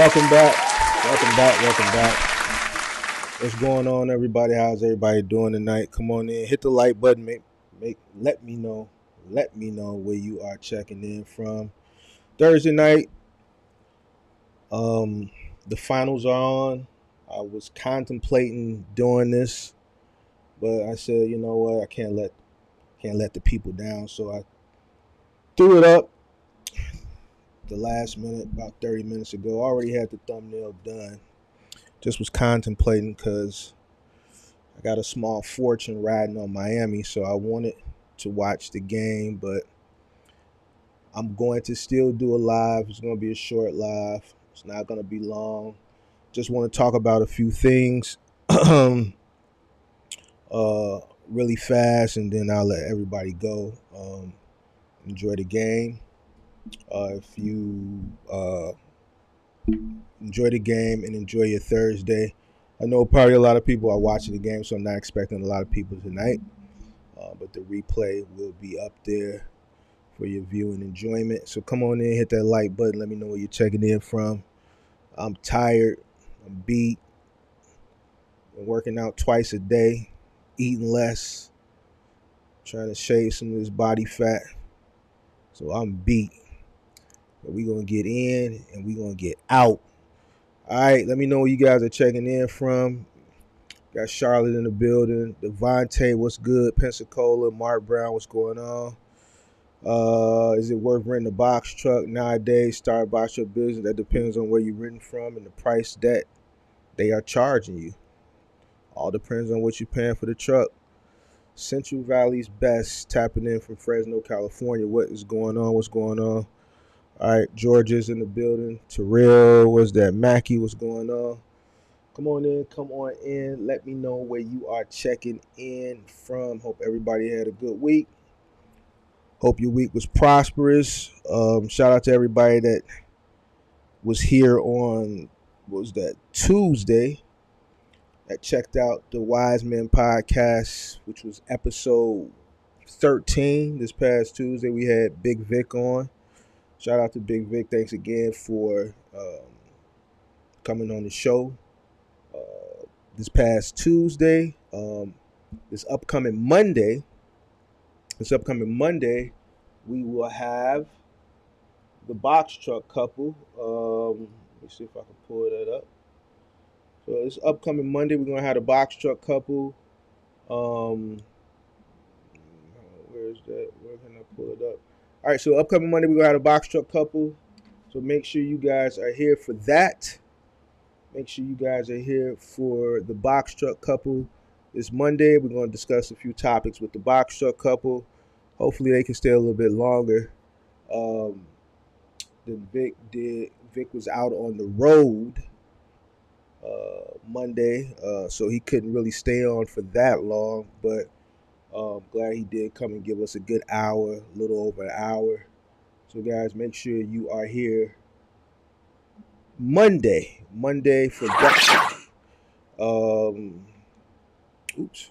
Welcome back. Welcome back. Welcome back. What's going on, everybody? How's everybody doing tonight? Come on in. Hit the like button. Let me know. Let me know where you are checking in from. Thursday night. Um, the finals are on. I was contemplating doing this, but I said, you know what? I can't let the people down. So I threw it up the last minute, about 30 minutes ago. I already had the thumbnail done. Just was contemplating because I got a small fortune riding on Miami, so I wanted to watch the game, but I'm going to still do a live. It's going to be a short live. It's not going to be long. Just want to talk about a few things really fast, and then I'll let everybody go. Enjoy the game. If you enjoy the game and enjoy your Thursday. I know probably a lot of people are watching the game, so I'm not expecting a lot of people tonight. But the replay will be up there for your viewing enjoyment. So come on in, hit that like button. Let me know where you're checking in from. I'm tired. I'm beat. I'm working out twice a day, eating less, trying to shave some of this body fat. So I'm beat. But we're going to get in and we're going to get out. All right, let me know where you guys are checking in from. Got Charlotte in the building. Devontae, what's good? Pensacola. Mark Brown, what's going on? Is it worth renting a box truck nowadays? Start a box truck business. That depends on where you're renting from and the price that they are charging you. All depends on what you're paying for the truck. Central Valley's best, tapping in from Fresno, California. What is going on? What's going on? All right, Georgia's in the building. Terrell, what's that? Mackie, what's going on? Come on in, come on in. Let me know where you are checking in from. Hope everybody had a good week. Hope your week was prosperous. Shout out to everybody that was here on, what was that, Tuesday, that checked out the Wise Men podcast, which was episode 13. This past Tuesday, we had Big Vic on. Shout out to Big Vic. Thanks again for coming on the show. This past Tuesday, this upcoming Monday, we will have the box truck couple. Let me see if I can pull that up. So this upcoming Monday, we're gonna have the box truck couple. Where is that? Where can I pull it up? All right, so upcoming Monday, we're gonna have a box truck couple. So make sure you guys are here for that. Make sure you guys are here for the box truck couple this Monday. We're going to discuss a few topics with the box truck couple. Hopefully they can stay a little bit longer than Vic did. Vic was out on the road Monday, so he couldn't really stay on for that long. But glad he did come and give us a good hour, a little over an hour. So guys, make sure you are here Monday for that. Oops.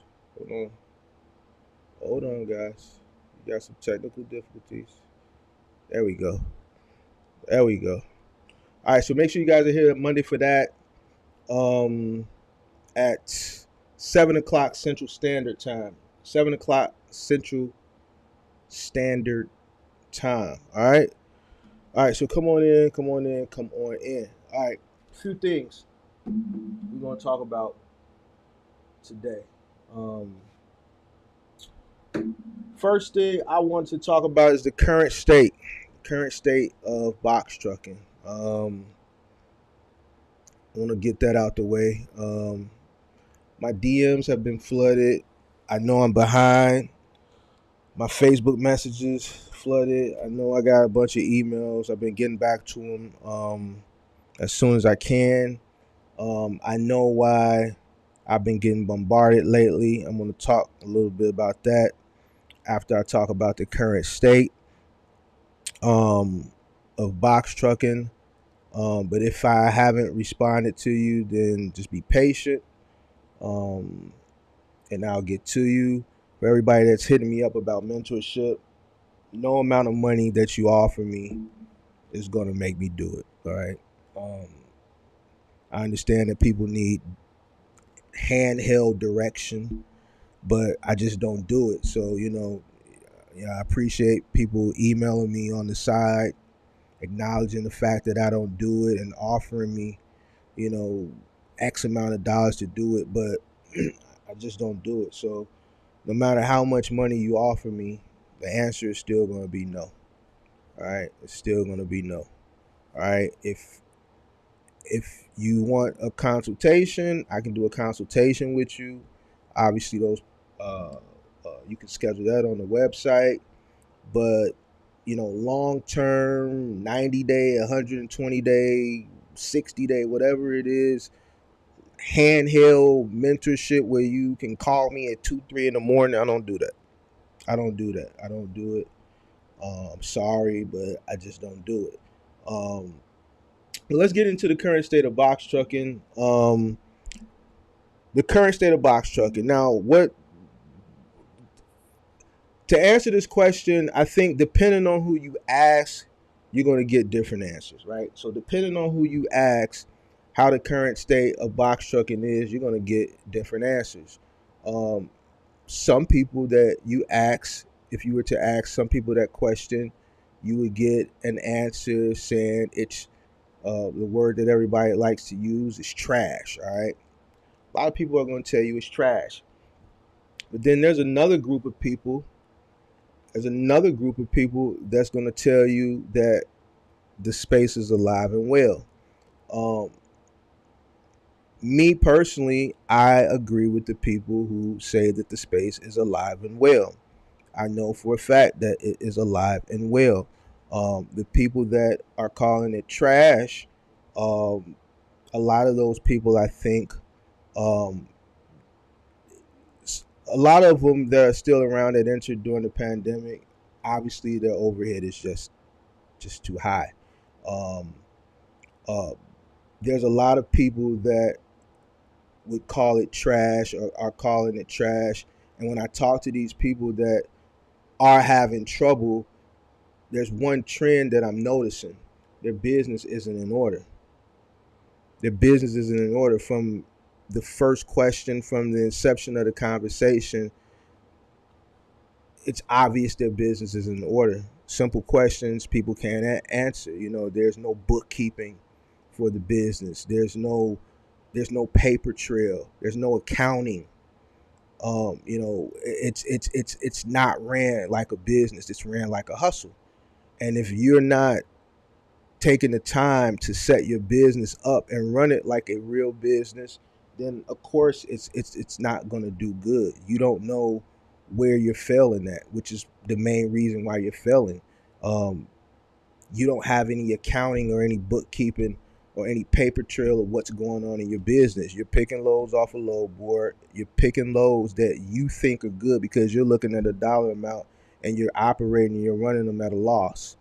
Hold on, guys. We got some technical difficulties. There we go. All right, so make sure you guys are here Monday for that. At 7 o'clock Central Standard Time. 7 o'clock Central Standard Time. All right. So come on in. All right, a few things we're going to talk about today. First thing I want to talk about is the current state of box trucking. I want to get that out the way. My DMs have been flooded. I know I'm behind. My Facebook messages flooded. I know I got a bunch of emails. I've been getting back to them as soon as I can. I know why I've been getting bombarded lately. I'm going to talk a little bit about that after I talk about the current state of box trucking. But if I haven't responded to you, then just be patient, and I'll get to you. For everybody that's hitting me up about mentorship, no amount of money that you offer me is going to make me do it, all right? I understand that people need handheld direction, but I just don't do it. So, I appreciate people emailing me on the side, acknowledging the fact that I don't do it and offering me, X amount of dollars to do it, but I just don't do it. So no matter how much money you offer me, the answer is still going to be no. All right. It's still going to be no. All right. If you want a consultation, I can do a consultation with you. Obviously, those you can schedule that on the website. But long term, 90-day, 120-day, 60-day, whatever it is, handheld mentorship where you can call me at 2, 3 in the morning. I don't do that. I don't do it. I'm sorry, but I just don't do it. But let's get into the current state of box trucking. The current state of box trucking. Now, to answer this question, I think depending on who you ask, you're going to get different answers, right? So depending on who you ask, how the current state of box trucking is, you're going to get different answers. Some people that you ask, if you were to ask some people that question, you would get an answer saying it's the word that everybody likes to use is trash, all right? A lot of people are going to tell you it's trash. But then there's another group of people that's going to tell you that the space is alive and well. Me personally, I agree with the people who say that the space is alive and well. I know for a fact that it is alive and well. The people that are calling it trash, a lot of those people, I think, a lot of them that are still around that entered during the pandemic, obviously their overhead is just too high. Um, uh, there's a lot of people that would call it trash or are calling it trash. And when I talk to these people that are having trouble, there's one trend that I'm noticing. Their business isn't in order. Their business isn't in order from the first question, from the inception of the conversation. It's obvious their business is in order. Simple questions people can't answer. There's no bookkeeping for the business. There's no paper trail. There's no accounting. It's not ran like a business. It's ran like a hustle. And if you're not taking the time to set your business up and run it like a real business, then of course it's not going to do good. You don't know where you're failing at, which is the main reason why you're failing. You don't have any accounting or any bookkeeping or any paper trail of what's going on in your business. You're picking loads off a load board. You're picking loads that you think are good because you're looking at a dollar amount and you're operating and you're running them at a loss.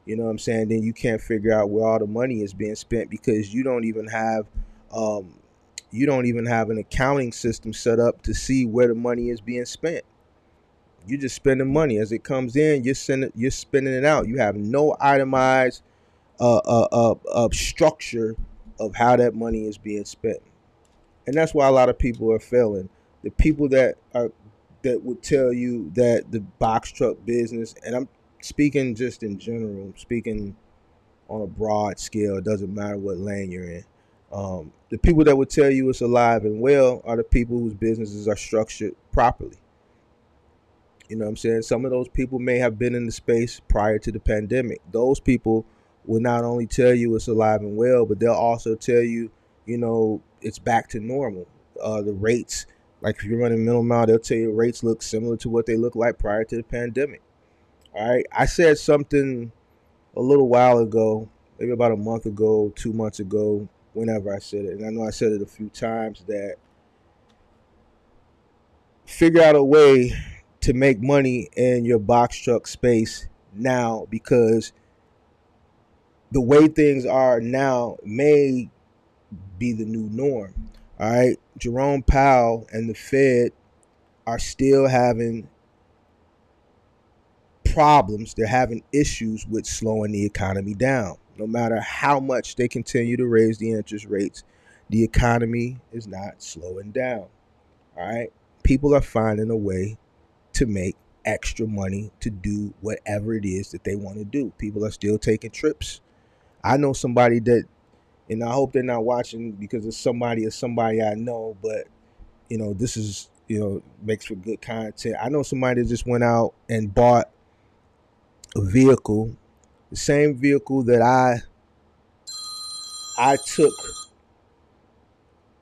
You know what I'm saying? Then you can't figure out where all the money is being spent because you don't even have an accounting system set up to see where the money is being spent. You're just spending money as it comes in. You're spending it out. You have no itemized structure of how that money is being spent, and that's why a lot of people are failing. The people that would tell you that the box truck business, and I'm speaking just in general, I'm speaking on a broad scale. It doesn't matter what lane you're in. The people that would tell you it's alive and well are the people whose businesses are structured properly. You know what I'm saying? Some of those people may have been in the space prior to the pandemic. Those people will not only tell you it's alive and well, but they'll also tell you, it's back to normal. The rates, like if you're running middle mile, they'll tell you rates look similar to what they look like prior to the pandemic. All right. I said something a little while ago, maybe about a month ago, 2 months ago, whenever I said it. And I know I said it a few times, that figure out a way to make money in your box truck space now, because the way things are now may be the new norm. All right. Jerome Powell and the Fed are still having problems. They're having issues with slowing the economy down. No matter how much they continue to raise the interest rates, The economy is not slowing down. All right. People are finding a way to make extra money to do whatever it is that they want to do. People are still taking trips. I know somebody that, and I hope they're not watching because it's somebody or somebody I know, but this is, makes for good content. I know somebody that just went out and bought a vehicle, the same vehicle that I took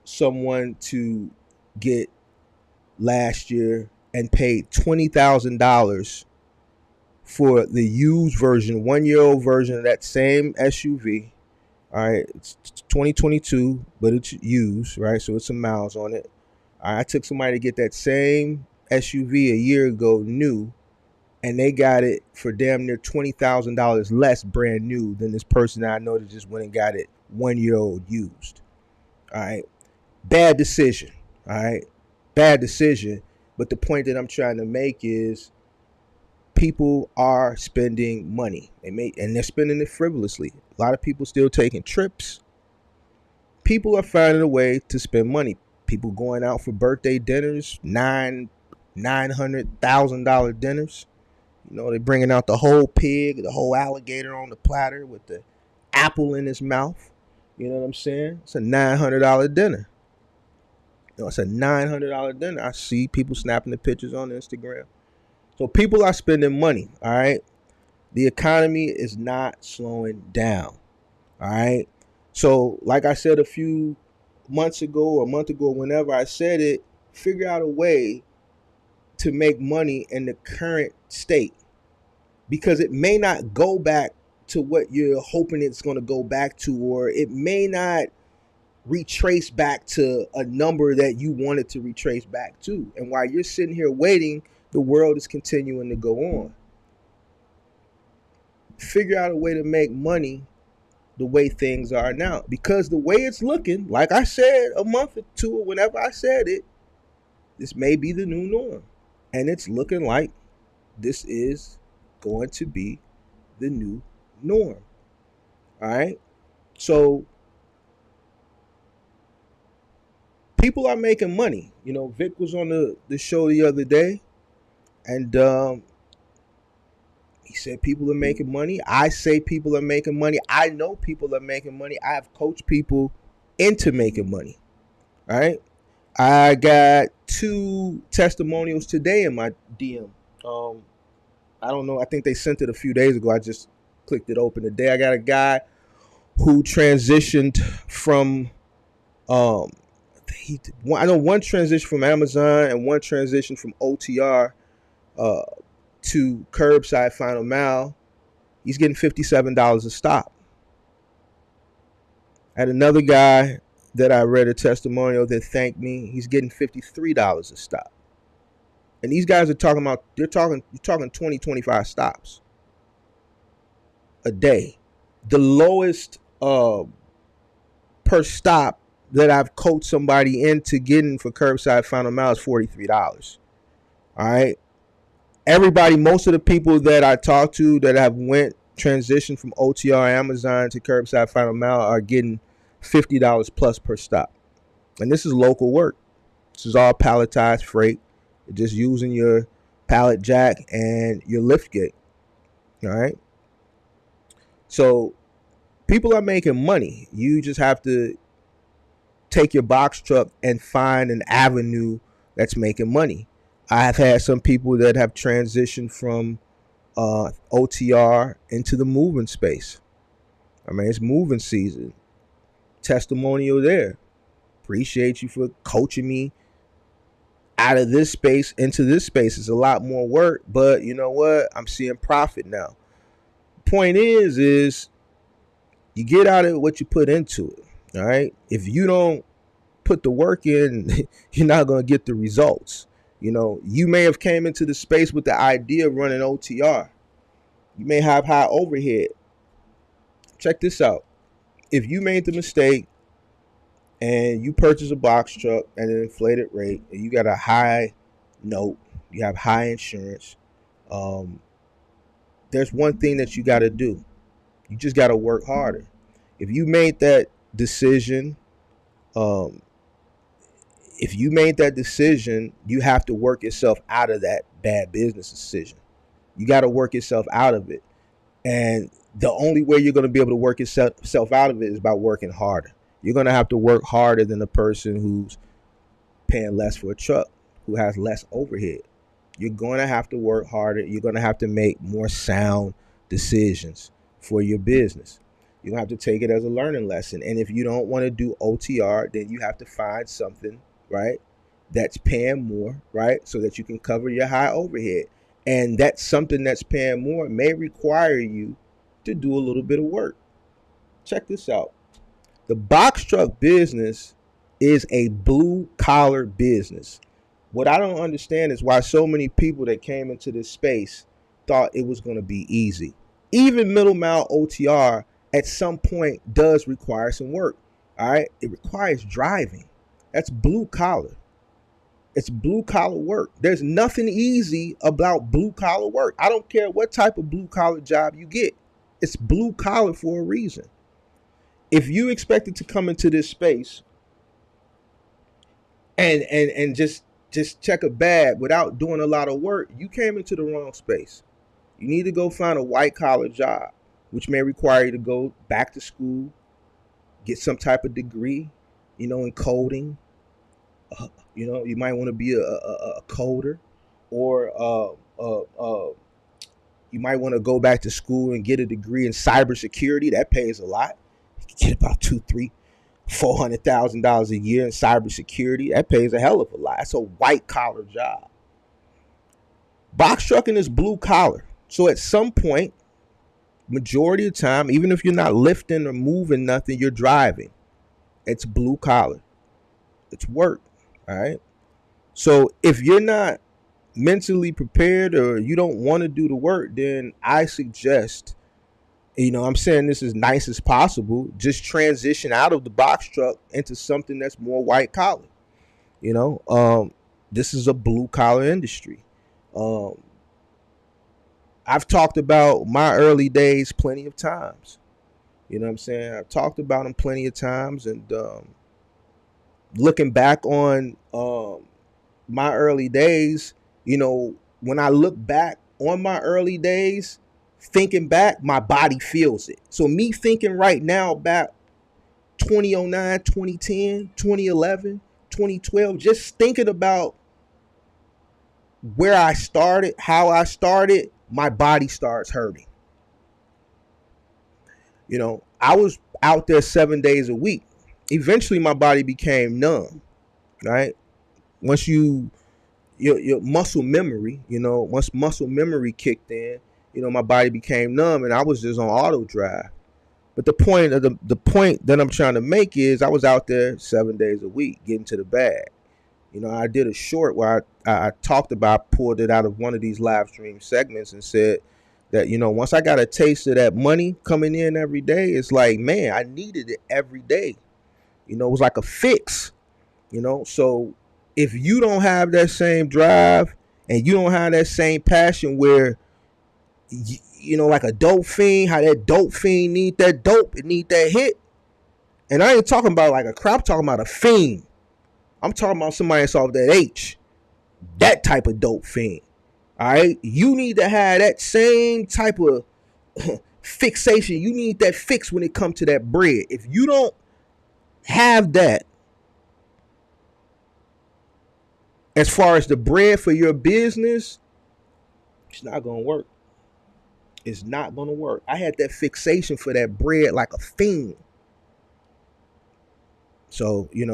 someone to get last year and paid $20,000 for the used version, 1-year-old version of that same SUV. All right, it's 2022, but it's used, right? So it's some miles on it. I took somebody to get that same SUV a year ago, new, and they got it for damn near $20,000 less brand new than this person I know that just went and got it 1-year-old used. All right, bad decision. All right, bad decision. But the point that I'm trying to make is people are spending money. And they're spending it frivolously. A lot of people still taking trips. People are finding a way to spend money. People going out for birthday dinners, $900,000 dinners. They're bringing out the whole pig, the whole alligator on the platter with the apple in his mouth. You know what I'm saying? It's a $900 dinner. It's a $900 dinner. I see people snapping the pictures on Instagram. So people are spending money, all right? The economy is not slowing down, all right? So like I said a few months ago or a month ago, whenever I said it, figure out a way to make money in the current state, because it may not go back to what you're hoping it's going to go back to, or it may not retrace back to a number that you wanted to retrace back to. And while you're sitting here waiting, the world is continuing to go on. Figure out a way to make money the way things are now, because the way it's looking, like I said a month or two, or whenever I said it, this may be the new norm. And it's looking like this is going to be the new norm. All right. So people are making money. Vic was on the show the other day, and he said people are making money. I say people are making money. I know people are making money. I have coached people into making money. All right. I got 2 testimonials today in my DM. I don't know. I think they sent it a few days ago. I just clicked it open today. I got a guy who transitioned from I know one transition from Amazon and one transition from OTR to curbside final mile. He's getting $57 a stop. I had another guy that I read a testimonial that thanked me. He's getting $53 a stop. And these guys are you're talking 20, 25 stops a day. The lowest per stop that I've coached somebody into getting for curbside final mile is $43. All right. Most of the people that I talk to that have transitioned from OTR Amazon to curbside final mile are getting $50 plus per stop. And this is local work. This is all palletized freight. You're just using your pallet jack and your lift gate. All right. So people are making money. You just have to take your box truck and find an avenue that's making money. I have had some people that have transitioned from OTR into the moving space. I mean, it's moving season. Testimonial there. Appreciate you for coaching me out of this space into this space. It's a lot more work, but you know what? I'm seeing profit now. Point is you get out of what you put into it. All right. If you don't put the work in, you're not going to get the results. You may have came into the space with the idea of running OTR. You may have high overhead. Check this out. If you made the mistake and you purchase a box truck at an inflated rate and you got a high note, you have high insurance, there's one thing that you got to do. You just got to work harder. If you made that decision Um, if you made that decision, you have to work yourself out of that bad business decision. You got to work yourself out of it. And the only way you're going to be able to work yourself out of it is by working harder. You're going to have to work harder than the person who's paying less for a truck, who has less overhead. You're going to have to work harder. You're going to have to make more sound decisions for your business. You're going to have to take it as a learning lesson. And if you don't want to do OTR, then you have to find something, right, that's paying more, right, so that you can cover your high overhead. And that's something that's paying more may require you to do a little bit of work. Check this out. The box truck business is a blue collar business. What I don't understand is why so many people that came into this space thought it was going to be easy. Even middle mile OTR at some point does require some work. All right. It requires driving. That's blue collar. It's blue collar work. There's nothing easy about blue collar work. I don't care what type of blue collar job you get. It's blue collar for a reason. If you expected to come into this space and just check a bag without doing a lot of work, you came into the wrong space. You need to go find a white collar job, which may require you to go back to school, get some type of degree, in coding. You might want to be a coder, or you might want to go back to school and get a degree in cybersecurity. That pays a lot. You can get about $400,000 a year in cybersecurity. That pays a hell of a lot. That's a white collar job. Box trucking is blue collar. So at some point, majority of the time, even if you're not lifting or moving nothing, you're driving. It's blue collar. It's work. All right. So if you're not mentally prepared or you don't want to do the work, then I suggest, I'm saying this as nice as possible, just transition out of the box truck into something that's more white collar. This is a blue collar industry. I've talked about my early days plenty of times. You know what I'm saying? I've talked about them plenty of times, and looking back on my early days, when I look back on my early days, thinking back, my body feels it. So me thinking right now about 2009, 2010, 2011, 2012, just thinking about where I started, how I started, my body starts hurting. I was out there 7 days a week. Eventually my body became numb, right? Once your muscle memory, once muscle memory kicked in, my body became numb and I was just on auto drive. But the point that I'm trying to make is I was out there 7 days a week getting to the bag. I did a short where I talked about, pulled it out of one of these live stream segments and said that, once I got a taste of that money coming in every day, it's like, man, I needed it every day. It was like a fix, so if you don't have that same drive and you don't have that same passion where, like a dope fiend, how that dope fiend need that dope, it need that hit. And I ain't talking about like a crap, I'm talking about a fiend. I'm talking about somebody that's off that H, that type of dope fiend. All right. You need to have that same type of fixation. You need that fix when it comes to that bread. If you don't have that, as far as the bread for your business, it's not going to work. It's not going to work. I had that fixation for that bread like a fiend. So, you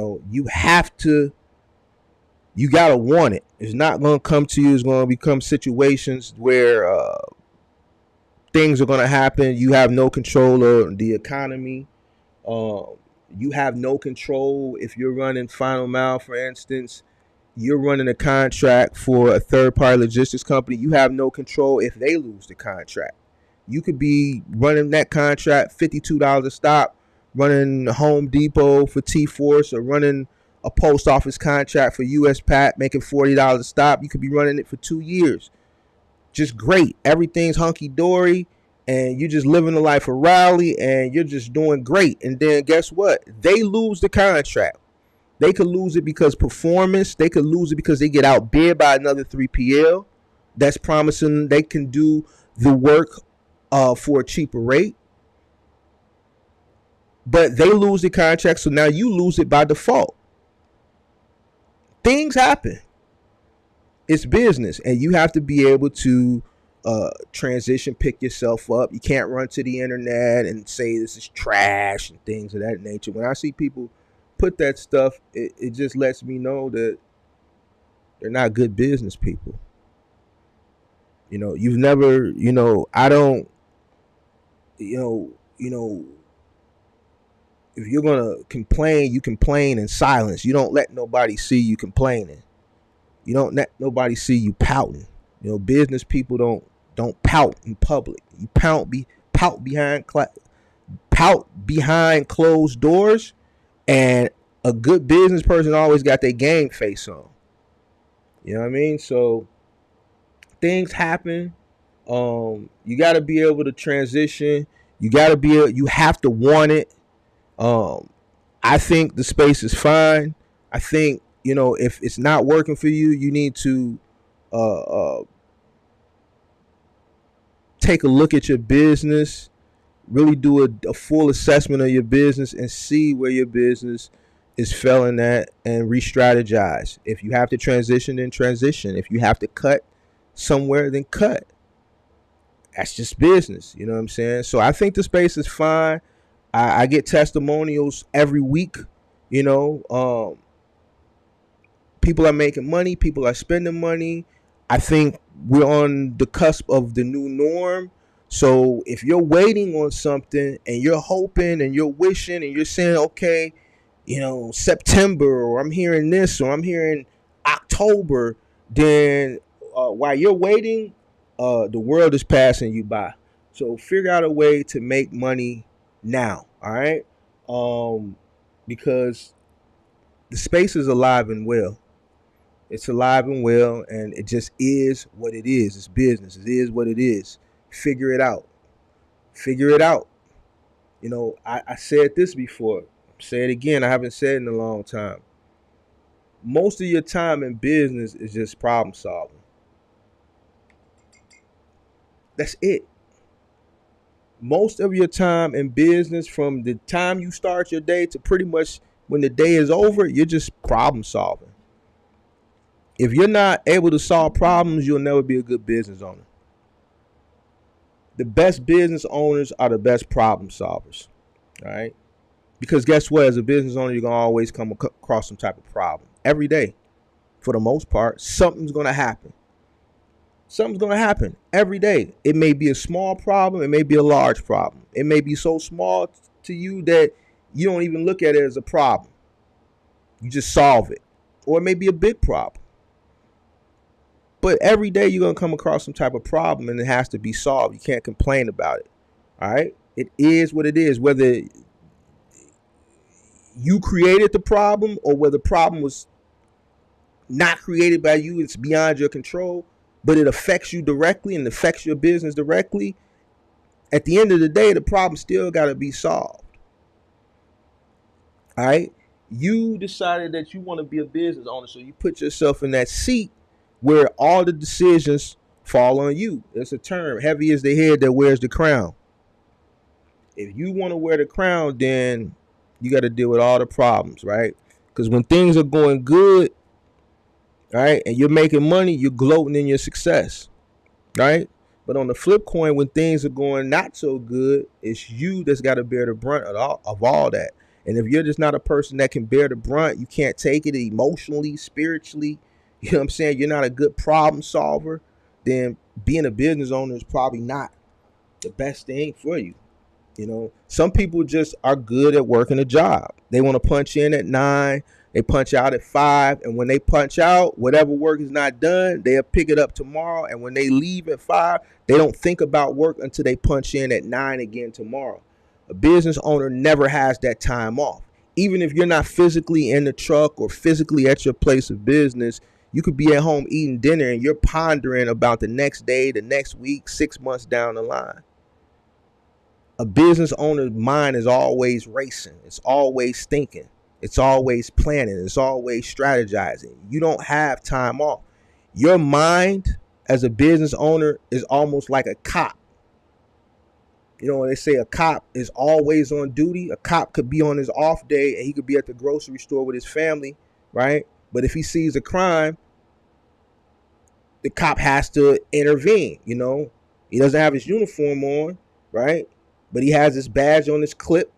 got to want it. It's not going to come to you. It's going to become situations where things are going to happen. You have no control of the economy. You have no control if you're running Final Mile, for instance. You're running a contract for a third-party logistics company. You have no control if they lose the contract. You could be running that contract $52 a stop, running Home Depot for T-Force, or running a post office contract for US Pat, making $40 a stop. You could be running it for 2 years. Just great. Everything's hunky-dory, and you're just living the life of Raleigh, and you're just doing great. And then guess what? They lose the contract. They could lose it because performance. They could lose it because they get outbid by another 3PL that's promising they can do the work for a cheaper rate. But they lose the contract, so now you lose it by default. Things happen. It's business, and you have to be able to transition, pick yourself up. You can't run to the internet and say this is trash and things of that nature. When I see people put that stuff, it just lets me know that they're not good business people. You've never, I don't, if you're gonna complain, you complain in silence. You don't let nobody see you complaining. You don't let nobody see you pouting. Business people don't pout in public. You pout behind closed doors, and a good business person always got their game face on. You know what I mean? So things happen. You got to be able to transition. You have to want it. I think the space is fine. I think, if it's not working for you, you need to take a look at your business, really do a full assessment of your business and see where your business is failing at and re-strategize. If you have to transition, then transition. If you have to cut somewhere, then cut. That's just business. You know what I'm saying? So I think the space is fine. I get testimonials every week. People are making money. People are spending money. I think we're on the cusp of the new norm. So if you're waiting on something and you're hoping and you're wishing and you're saying, okay, September, or I'm hearing this, or I'm hearing October, then while you're waiting, the world is passing you by. So figure out a way to make money now. All right. Because the space is alive and well. It's alive and well, and it just is what it is. It's business. It is what it is. Figure it out. Figure it out. I said this before. Say it again. I haven't said it in a long time. Most of your time in business is just problem solving. That's it. Most of your time in business, from the time you start your day to pretty much when the day is over, you're just problem solving. If you're not able to solve problems, you'll never be a good business owner. The best business owners are the best problem solvers. All right? Because guess what? As a business owner, you're going to always come across some type of problem. Every day, for the most part, something's going to happen. Something's going to happen every day. It may be a small problem. It may be a large problem. It may be so small to you that you don't even look at it as a problem. You just solve it. Or it may be a big problem. But every day you're going to come across some type of problem, and it has to be solved. You can't complain about it. All right? It is what it is. Whether you created the problem or whether the problem was not created by you, it's beyond your control, but it affects you directly and affects your business directly. At the end of the day, the problem still got to be solved. All right? You decided that you want to be a business owner, so you put yourself in that seat where all the decisions fall on you. It's a term. Heavy is the head that wears the crown. If you want to wear the crown, then you got to deal with all the problems, right? Because when things are going good, right, and you're making money, you're gloating in your success, right? But on the flip coin, when things are going not so good, it's you that's got to bear the brunt of all that. And if you're just not a person that can bear the brunt, you can't take it emotionally, spiritually, you know what I'm saying, you're not a good problem solver, then being a business owner is probably not the best thing for you. Some people just are good at working a job. They want to punch in at 9, they punch out at 5, and when they punch out, whatever work is not done, they'll pick it up tomorrow. And when they leave at 5, they don't think about work until they punch in at 9 again tomorrow. A business owner never has that time off. Even if you're not physically in the truck or physically at your place of business, you could be at home eating dinner and you're pondering about the next day, the next week, 6 months down the line. A business owner's mind is always racing. It's always thinking. It's always planning. It's always strategizing. You don't have time off. Your mind as a business owner is almost like a cop. You know, when they say a cop is always on duty, a cop could be on his off day and he could be at the grocery store with his family, right? But if he sees a crime, the cop has to intervene, you know. He doesn't have his uniform on, right? But he has his badge on his clip,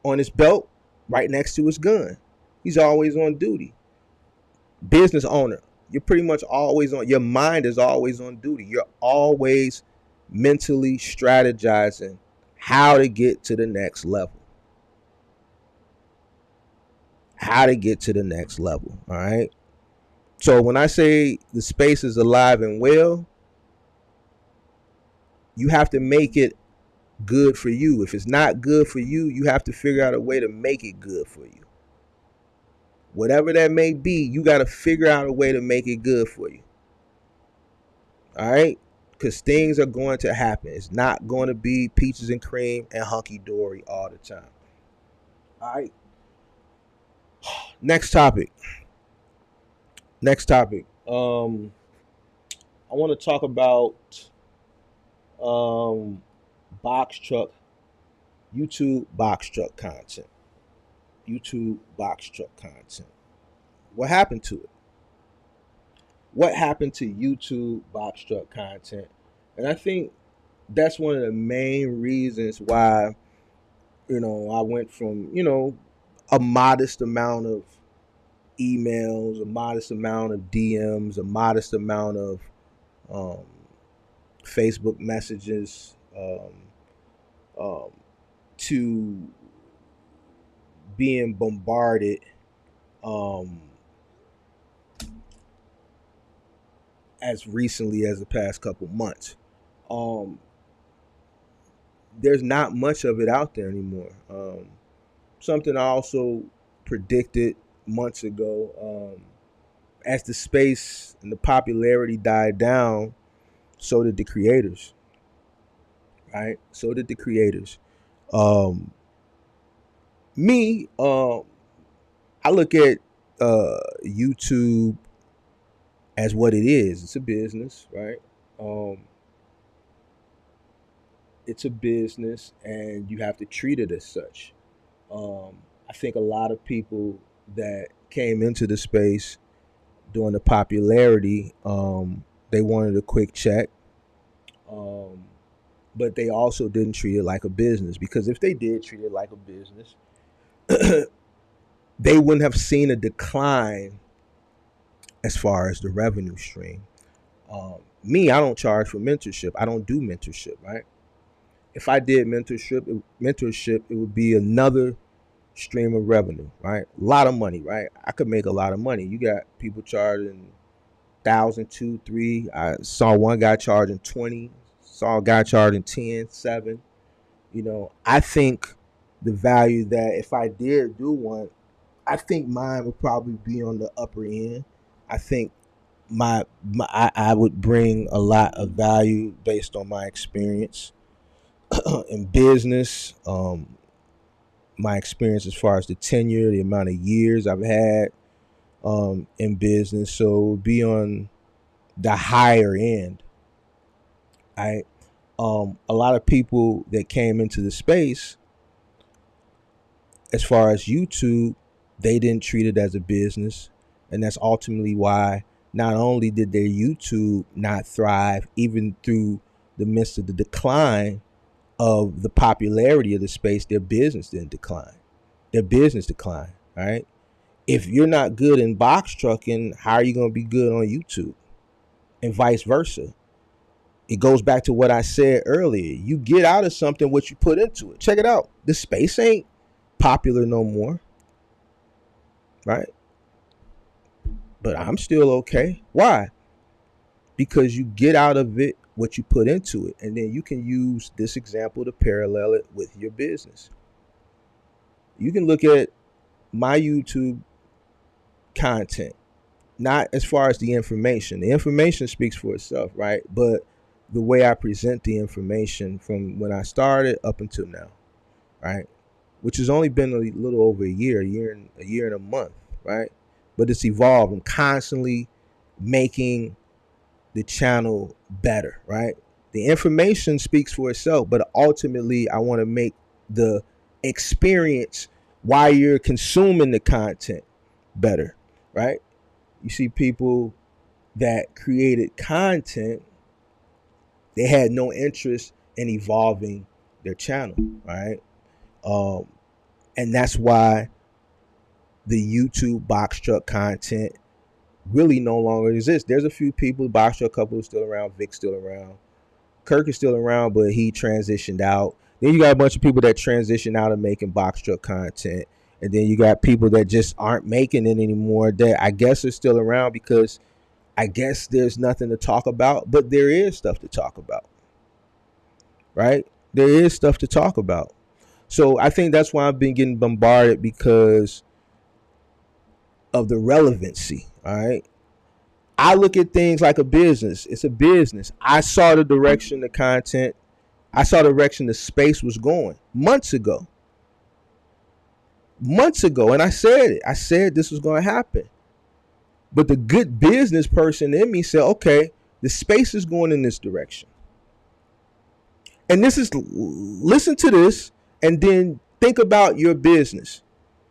on his belt, right next to his gun. He's always on duty. Business owner, you're pretty much always on, your mind is always on duty. You're always mentally strategizing how to get to the next level. How to get to the next level, all right? So when I say the space is alive and well, you have to make it good for you. If it's not good for you, you have to figure out a way to make it good for you. Whatever that may be, you got to figure out a way to make it good for you. All right? Because things are going to happen. It's not going to be peaches and cream and hunky-dory all the time. All right? Next topic. I want to talk about box truck, YouTube box truck content. What happened to it? What happened to YouTube box truck content? And I think that's one of the main reasons why, you know, I went from, you know, a modest amount of emails, a modest amount of DMs, a modest amount of Facebook messages, to being bombarded as recently as the past couple months. There's not much of it out there anymore. Something I also predicted months ago, as the space and the popularity died down, so did the creators, right? So did the creators. I look at YouTube as what it is. It's a business, right? It's a business, and you have to treat it as such. I think a lot of people that came into the space during the popularity, they wanted a quick check, but they also didn't treat it like a business, because if they did treat it like a business, they wouldn't have seen a decline as far as the revenue stream. I don't charge for mentorship. I don't do mentorship, right? If I did mentorship, it would be another stream of revenue, right? A lot of money, right? I could make a lot of money. You got people charging 1,000, 2, 3. I saw one guy charging 20. Saw a guy charging 10, 7. You know, I think the value that if I did do one, I think mine would probably be on the upper end. I think I would bring a lot of value based on my experience in business, my experience as far as the tenure, the amount of years I've had in business. So it would be on the higher end. A lot of people that came into the space, as far as YouTube, they didn't treat it as a business. And that's ultimately why not only did their YouTube not thrive, even through the midst of the decline of the popularity of the space, their business didn't decline. Their business declined, right? If you're not good in box trucking, how are you going to be good on YouTube? And vice versa. It goes back to what I said earlier. You get out of something what you put into it. Check it out. The space ain't popular no more, right? But I'm still okay. Why? Because you get out of it what you put into it. And then you can use this example to parallel it with your business. You can look at my YouTube content, not as far as the information. The information speaks for itself, right? But the way I present the information from when I started up until now, right? which has only been a little over a year and a month, right? But it's evolved. I'm constantly making the channel better, right? The information speaks for itself, but ultimately I want to make the experience while you're consuming the content better, right? You see people that created content, they had no interest in evolving their channel, right? And that's why the YouTube box truck content really no longer exists. There's a few people, box truck couple is still around, Vic's still around, Kirk is still around, but he transitioned out. Then you got a bunch of people that transition out of making box truck content. And then you got people that just aren't making it anymore that I guess are still around because I guess there's nothing to talk about, but there is stuff to talk about, right? There is stuff to talk about. So I think that's why I've been getting bombarded because of the relevancy, all right? I look at things like a business. It's a business. I saw the direction the content, I saw the direction the space was going months ago. And I said it. I said this was going to happen. But the good business person in me said, okay, the space is going in this direction. And this is, listen to this and then think about your business,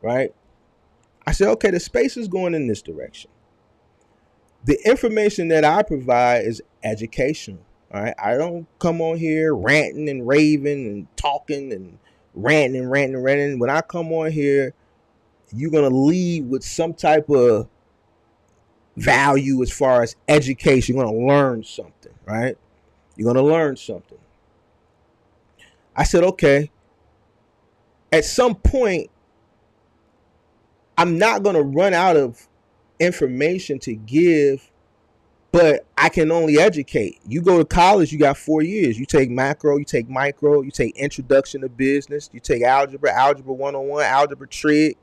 right? I said, okay, the space is going in this direction. The information that I provide is educational. All right. I don't come on here ranting and raving and talking and ranting. When I come on here, you're going to leave with some type of value as far as education. You're going to learn something, right? You're going to learn something. I said, okay, at some point, I'm not going to run out of information to give, but I can only educate. You go to college, you got 4 years. You take macro, you take micro, you take introduction to business, you take algebra 101, algebra trig,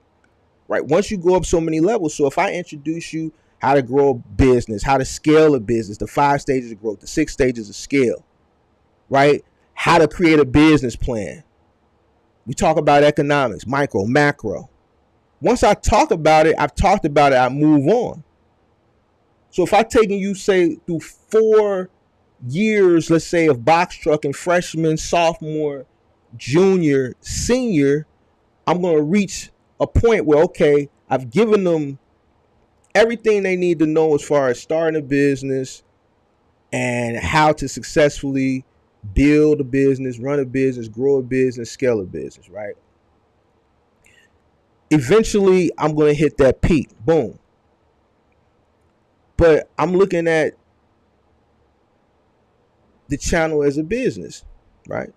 right? Once you go up so many levels, so if I introduce you how to grow a business, how to scale a business, the 5 stages of growth, the 6 stages of scale, right? How to create a business plan. We talk about economics, micro, macro. Once I talk about it, I've talked about it, I move on. So if I've taken you, say, through 4 years, let's say, of box trucking, freshman, sophomore, junior, senior, I'm going to reach a point where, okay, I've given them everything they need to know as far as starting a business and how to successfully build a business, run a business, grow a business, scale a business, right? Eventually, I'm going to hit that peak. Boom. But I'm looking at the channel as a business, right?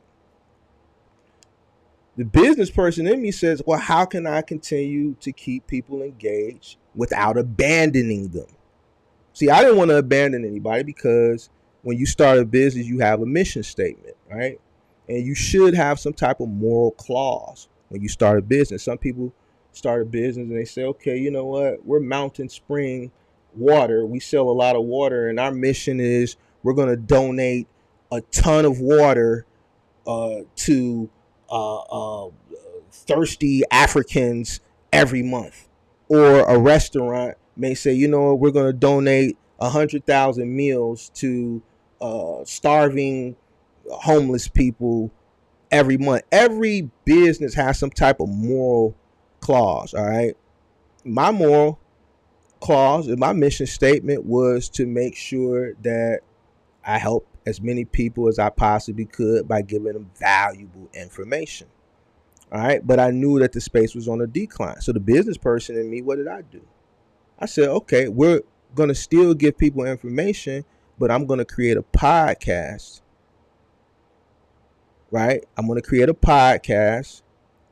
The business person in me says, well, how can I continue to keep people engaged without abandoning them? See, I didn't want to abandon anybody because when you start a business, you have a mission statement, right? And you should have some type of moral clause when you start a business. Some people start a business and they say, okay, you know what? We're Mountain Spring Water. We sell a lot of water, and our mission is we're going to donate a ton of water to thirsty Africans every month. Or a restaurant may say, you know, we're going to donate 100,000 meals to starving homeless people every month. Every business has some type of moral clause, all right? My moral clause in my mission statement was to make sure that I help as many people as I possibly could by giving them valuable information. All right. But I knew that the space was on a decline. So the business person in me, what did I do? I said, okay, we're going to still give people information, but I'm going to create a podcast. Right. I'm going to create a podcast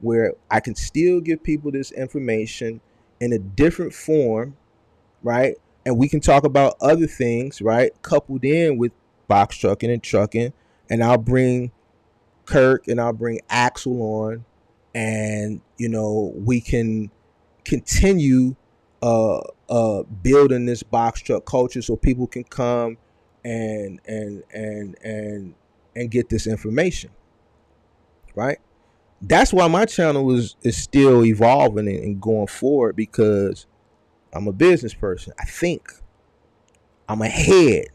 where I can still give people this information in a different form. Right. And we can talk about other things, right, coupled in with box trucking and trucking. And I'll bring Kirk and I'll bring Axel on, and you know, we can continue building this box truck culture so people can come and get this information, right? That's why my channel is still evolving and going forward, because I'm a business person. I think I'm ahead.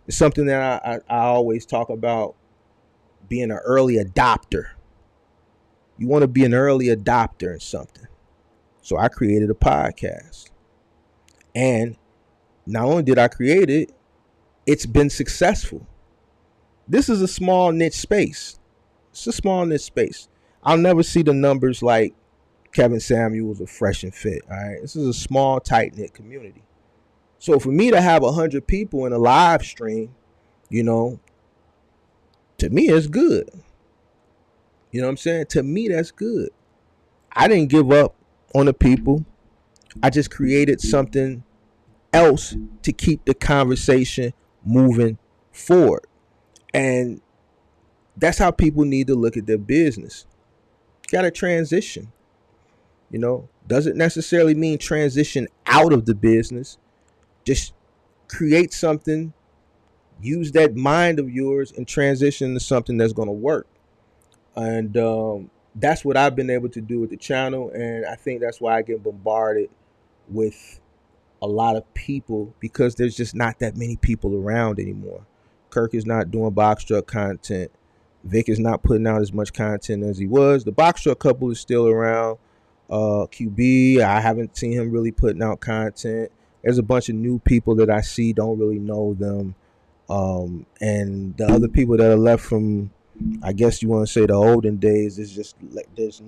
It's something that I always talk about, being an early adopter. You want to be an early adopter in something. So I created a podcast. And not only did I create it, it's been successful. This is a small niche space. It's a small niche space. I'll never see the numbers like Kevin Samuels or Fresh and Fit. All right. This is a small, tight knit community. So for me to have 100 people in a live stream, you know, to me, it's good. You know what I'm saying? To me, that's good. I didn't give up on the people. I just created something else to keep the conversation moving forward. And that's how people need to look at their business. Got to transition. Doesn't necessarily mean transition out of the business. Just create something, use that mind of yours, and transition to something that's going to work. And that's what I've been able to do with the channel. And I think that's why I get bombarded with a lot of people, because there's just not that many people around anymore. Kirk is not doing box truck content. Vic is not putting out as much content as he was. The box truck couple is still around. QB, I haven't seen him really putting out content. There's a bunch of new people that I see, don't really know them. And the other people that are left from, I guess you want to say, the olden days, is just like it's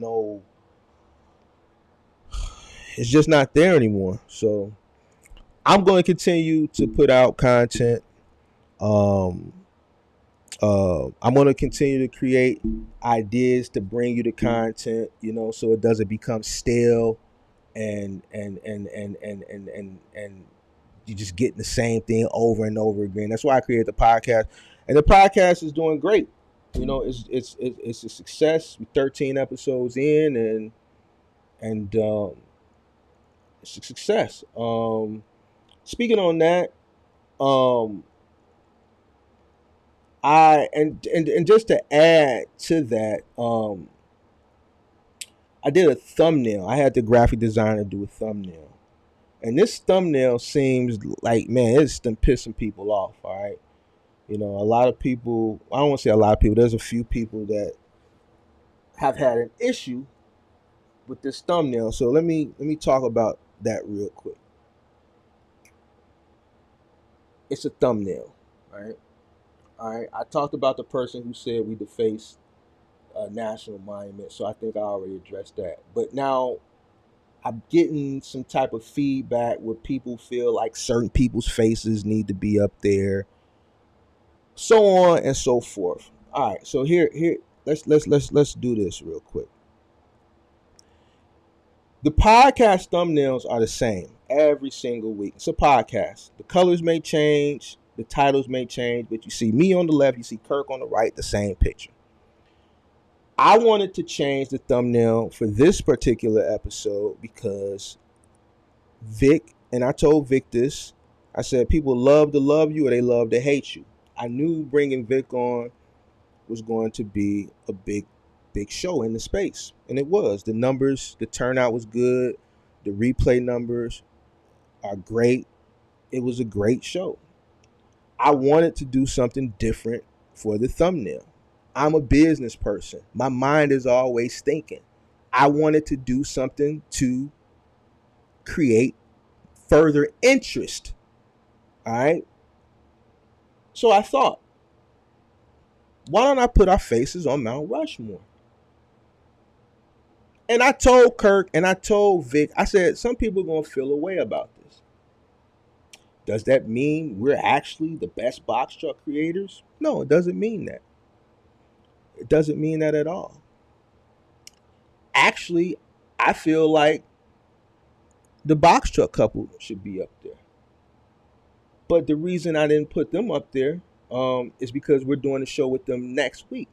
just not there anymore. So I'm going to continue to put out content. I'm going to continue to create ideas to bring you the content, so it doesn't become stale and you just getting the same thing over and over again. That's why I created the podcast, and the podcast is doing great. It's a success. We're 13 episodes in, and it's a success. Speaking on that, I and just to add to that, I did a thumbnail. I had the graphic designer do a thumbnail, and this thumbnail seems like, man, it's been pissing people off. All right, a lot of people. I don't want to say a lot of people. There's a few people that have had an issue with this thumbnail. So let me talk about that real quick. It's a thumbnail, right? All right. I talked about the person who said we defaced a national monument, so I think I already addressed that. But now I'm getting some type of feedback where people feel like certain people's faces need to be up there, so on and so forth. All right, so here, let's do this real quick. The podcast thumbnails are the same every single week. It's a podcast. The colors may change, the titles may change, but you see me on the left, you see Kirk on the right, the same picture. I wanted to change the thumbnail for this particular episode because Vic, and I told Vic this, I said people love to love you or they love to hate you. I knew bringing Vic on was going to be a big show in the space. And it was. The numbers, the turnout was good. The replay numbers are great. It was a great show. I wanted to do something different for the thumbnail. I'm a business person. My mind is always thinking. I wanted to do something to create further interest. All right. So I thought, why don't I put our faces on Mount Rushmore? And I told Kirk and I told Vic, I said, some people are going to feel a way about this. Does that mean we're actually the best box truck creators? No, it doesn't mean that. It doesn't mean that at all. Actually, I feel like the box truck couple should be up there. But the reason I didn't put them up there is because we're doing a show with them next week.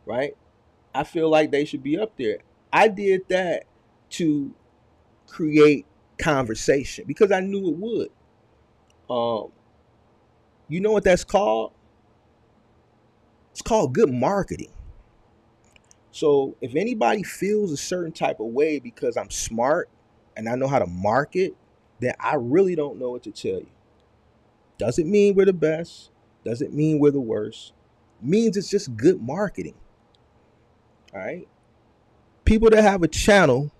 Right? I feel like they should be up there. I did that to create conversation because I knew it would. You know what that's called? It's called good marketing. So if anybody feels a certain type of way because I'm smart and I know how to market, then I really don't know what to tell you. Doesn't mean we're the best. Doesn't mean we're the worst. Means it's just good marketing. All right. People that have a channel,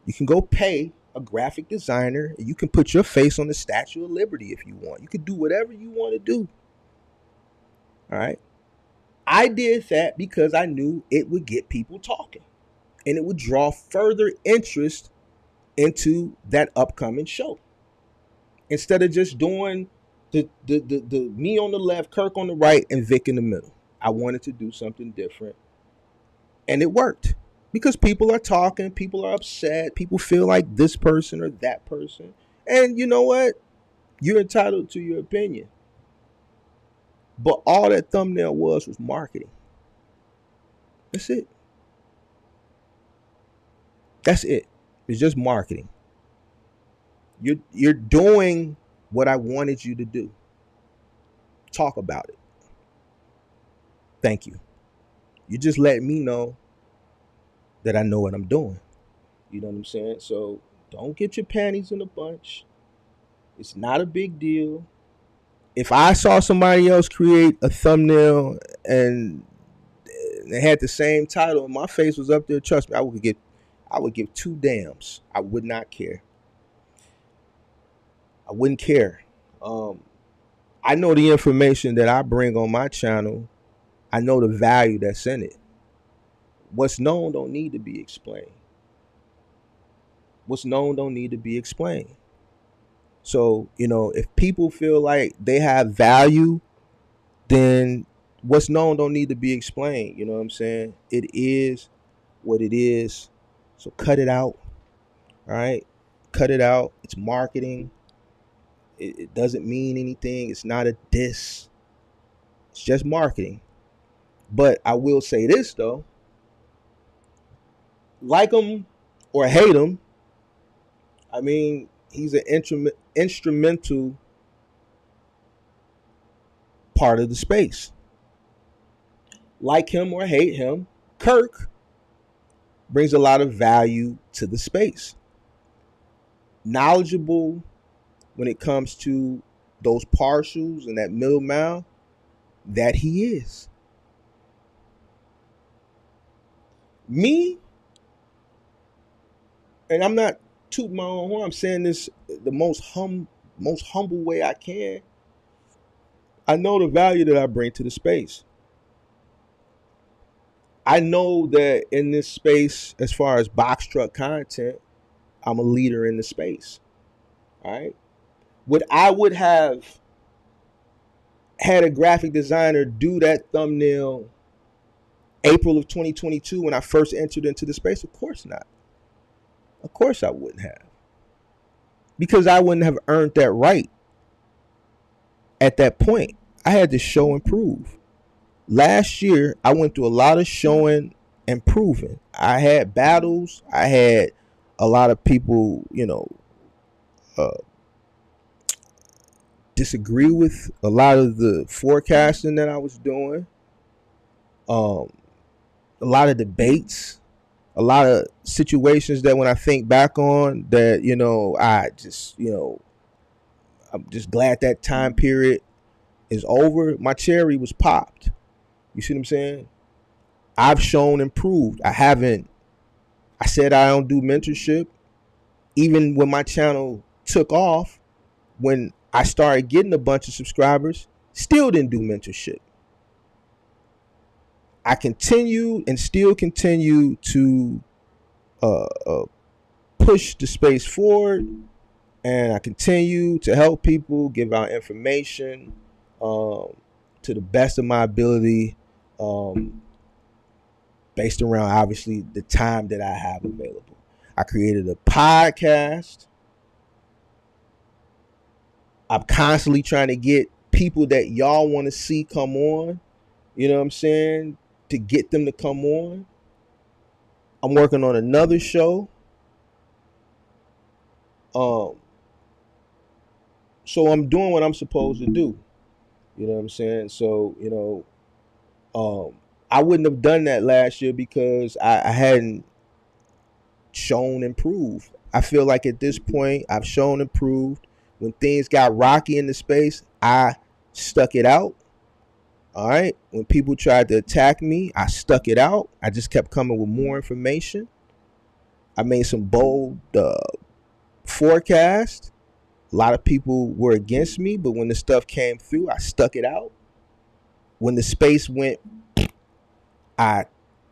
you can go pay a graphic designer and you can put your face on the Statue of Liberty if you want. You can do whatever you want to do. All right. I did that because I knew it would get people talking and it would draw further interest into that upcoming show. Instead of just doing the me on the left, Kirk on the right, and Vic in the middle. I wanted to do something different. And it worked. Because people are talking, people are upset, people feel like this person or that person. And you know what? You're entitled to your opinion. But all that thumbnail was marketing. That's it. That's it. It's just marketing. You're doing what I wanted you to do. Talk about it. Thank you. You just let me know that I know what I'm doing. You know what I'm saying? So don't get your panties in a bunch. It's not a big deal. If I saw somebody else create a thumbnail and they had the same title and my face was up there, trust me, I would give two damns. I would not care. I wouldn't care. I know the information that I bring on my channel. I know the value that's in it. What's known don't need to be explained. What's known don't need to be explained. So, if people feel like they have value, then what's known don't need to be explained. You know what I'm saying? It is what it is. So cut it out. All right? Cut it out. It's marketing. It doesn't mean anything. It's not a diss. It's just marketing. But I will say this, though. Like him or hate him, I mean, he's an instrumental part of the space. Like him or hate him, Kirk brings a lot of value to the space. Knowledgeable when it comes to those partials and that middle mile, that he is. Me, and I'm not tooting my own horn, I'm saying this the most humble way I can. I know the value that I bring to the space. I know that in this space, as far as box truck content, I'm a leader in the space. All right. I would have had a graphic designer do that thumbnail April of 2022 when I first entered into the space? Of course not. Of course I wouldn't have. Because I wouldn't have earned that right at that point. I had to show and prove. Last year, I went through a lot of showing and proving. I had battles. I had a lot of people, disagree with a lot of the forecasting that I was doing. A lot of debates, a lot of situations that when I think back on that, I just, I'm just glad that time period is over. My cherry was popped. You see what I'm saying? I've shown and proved. I said I don't do mentorship. Even when my channel took off, when I started getting a bunch of subscribers, still didn't do mentorship. I continue and still continue to push the space forward, and I continue to help people, give out information to the best of my ability, based around obviously the time that I have available. I created a podcast. I'm constantly trying to get people that y'all want to see come on, you know what I'm saying, to get them to come on. I'm working on another show. So I'm doing what I'm supposed to do. You know what I'm saying? So, I wouldn't have done that last year because I hadn't shown improved. I feel like at this point I've shown improved. When things got rocky in the space, I stuck it out. All right. When people tried to attack me, I stuck it out. I just kept coming with more information. I made some bold forecasts. A lot of people were against me, but when the stuff came through, I stuck it out. When the space went, I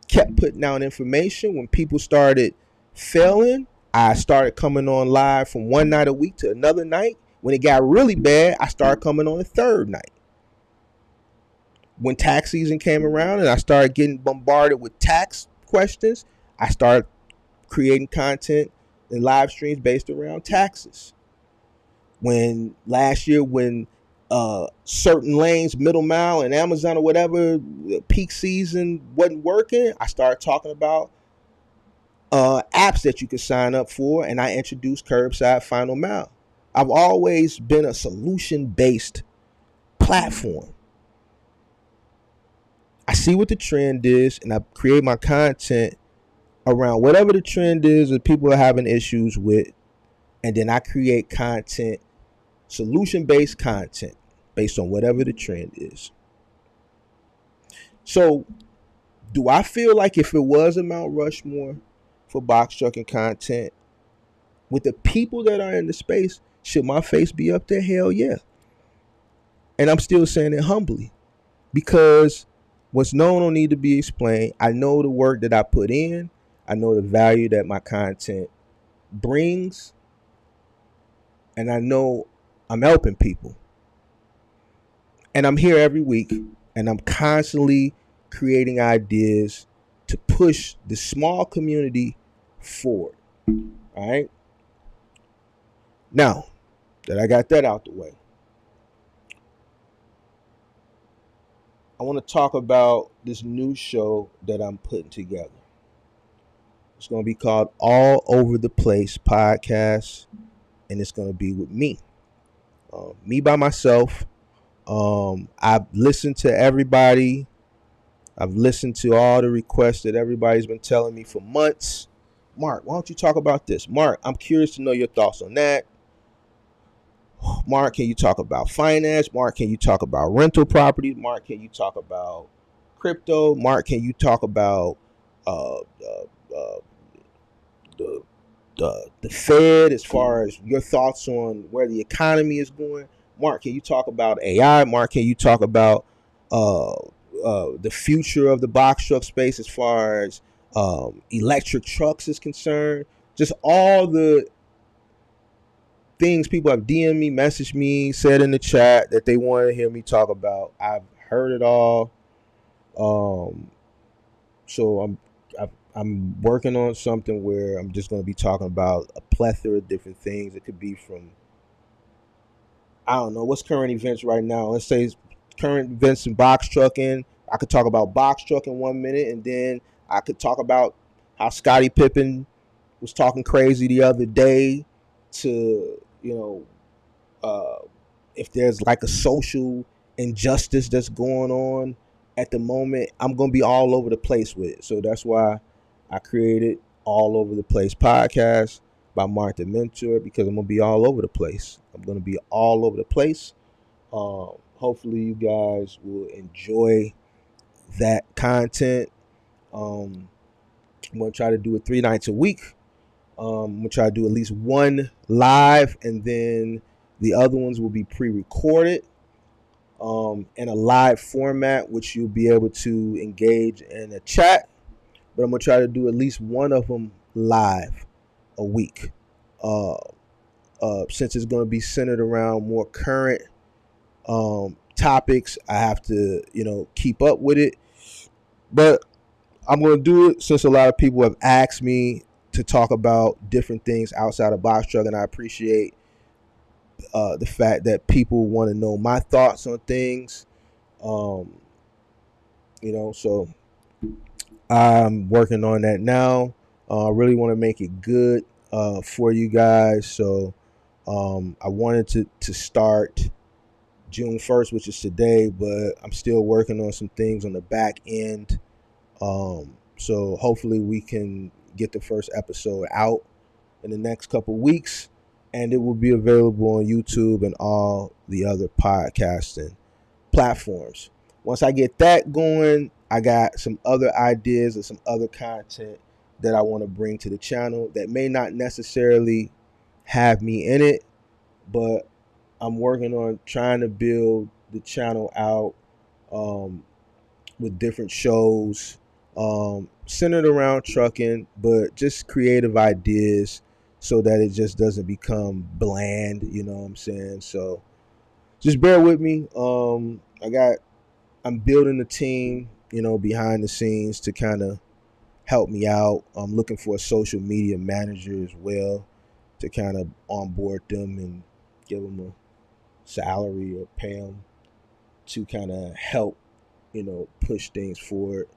kept putting out information. When people started failing, I started coming on live from one night a week to another night. When it got really bad, I started coming on a third night. When tax season came around and I started getting bombarded with tax questions, I started creating content and live streams based around taxes. When last year, when certain lanes, middle mile and Amazon or whatever, peak season wasn't working, I started talking about apps that you could sign up for, and I introduced Curbside Final Mile. I've always been a solution-based platform. I see what the trend is, and I create my content around whatever the trend is that people are having issues with, and then I create content, solution-based content, based on whatever the trend is. So, do I feel like if it was a Mount Rushmore for box trucking content, with the people that are in the space, should my face be up there? Hell yeah. And I'm still saying it humbly, because what's known don't need to be explained. I know the work that I put in. I know the value that my content brings. And I know I'm helping people. And I'm here every week. And I'm constantly creating ideas to push the small community forward. All right. Now that I got that out the way, I want to talk about this new show that I'm putting together. It's going to be called All Over the Place Podcast, and it's going to be with me. Me by myself. I've listened to everybody. I've listened to all the requests that everybody's been telling me for months. Mark, why don't you talk about this? Mark, I'm curious to know your thoughts on that. Mark, can you talk about finance? Mark, can you talk about rental properties? Mark, can you talk about crypto? Mark, can you talk about the Fed as far as your thoughts on where the economy is going? Mark, can you talk about AI? Mark, can you talk about the future of the box truck space as far as electric trucks is concerned? Just all the things people have DM'd me, messaged me, said in the chat that they want to hear me talk about. I've heard it all. So I'm working on something where I'm just going to be talking about a plethora of different things. It could be from, I don't know, what's current events right now. Let's say current events in box trucking. I could talk about box trucking 1 minute, and then I could talk about how Scottie Pippen was talking crazy the other day to, if there's like a social injustice that's going on at the moment. I'm going to be all over the place with it. So that's why I created All Over the Place podcast by Mark the Mentor, because I'm going to be all over the place. I'm going to be all over the place. Hopefully you guys will enjoy that content. I'm going to try to do it 3 nights a week. I'm going to try to do at least one live, and then the other ones will be pre-recorded in a live format, which you'll be able to engage in a chat. But I'm going to try to do at least one of them live a week. Since it's going to be centered around more current topics, I have to, keep up with it. But I'm going to do it since a lot of people have asked me to talk about different things outside of box truck, and I appreciate the fact that people want to know my thoughts on things. So I'm working on that now. I really want to make it good for you guys. So I wanted to start June 1st, which is today, but I'm still working on some things on the back end. So hopefully we can get the first episode out in the next couple weeks, and it will be available on YouTube and all the other podcasting platforms. Once I get that going, I got some other ideas and some other content that I want to bring to the channel that may not necessarily have me in it, but I'm working on trying to build the channel out with different shows centered around trucking, but just creative ideas so that it just doesn't become bland, you know what I'm saying? So just bear with me. I'm building a team, behind the scenes to kind of help me out. I'm looking for a social media manager as well to kind of onboard them and give them a salary or pay them to kind of help, push things forward.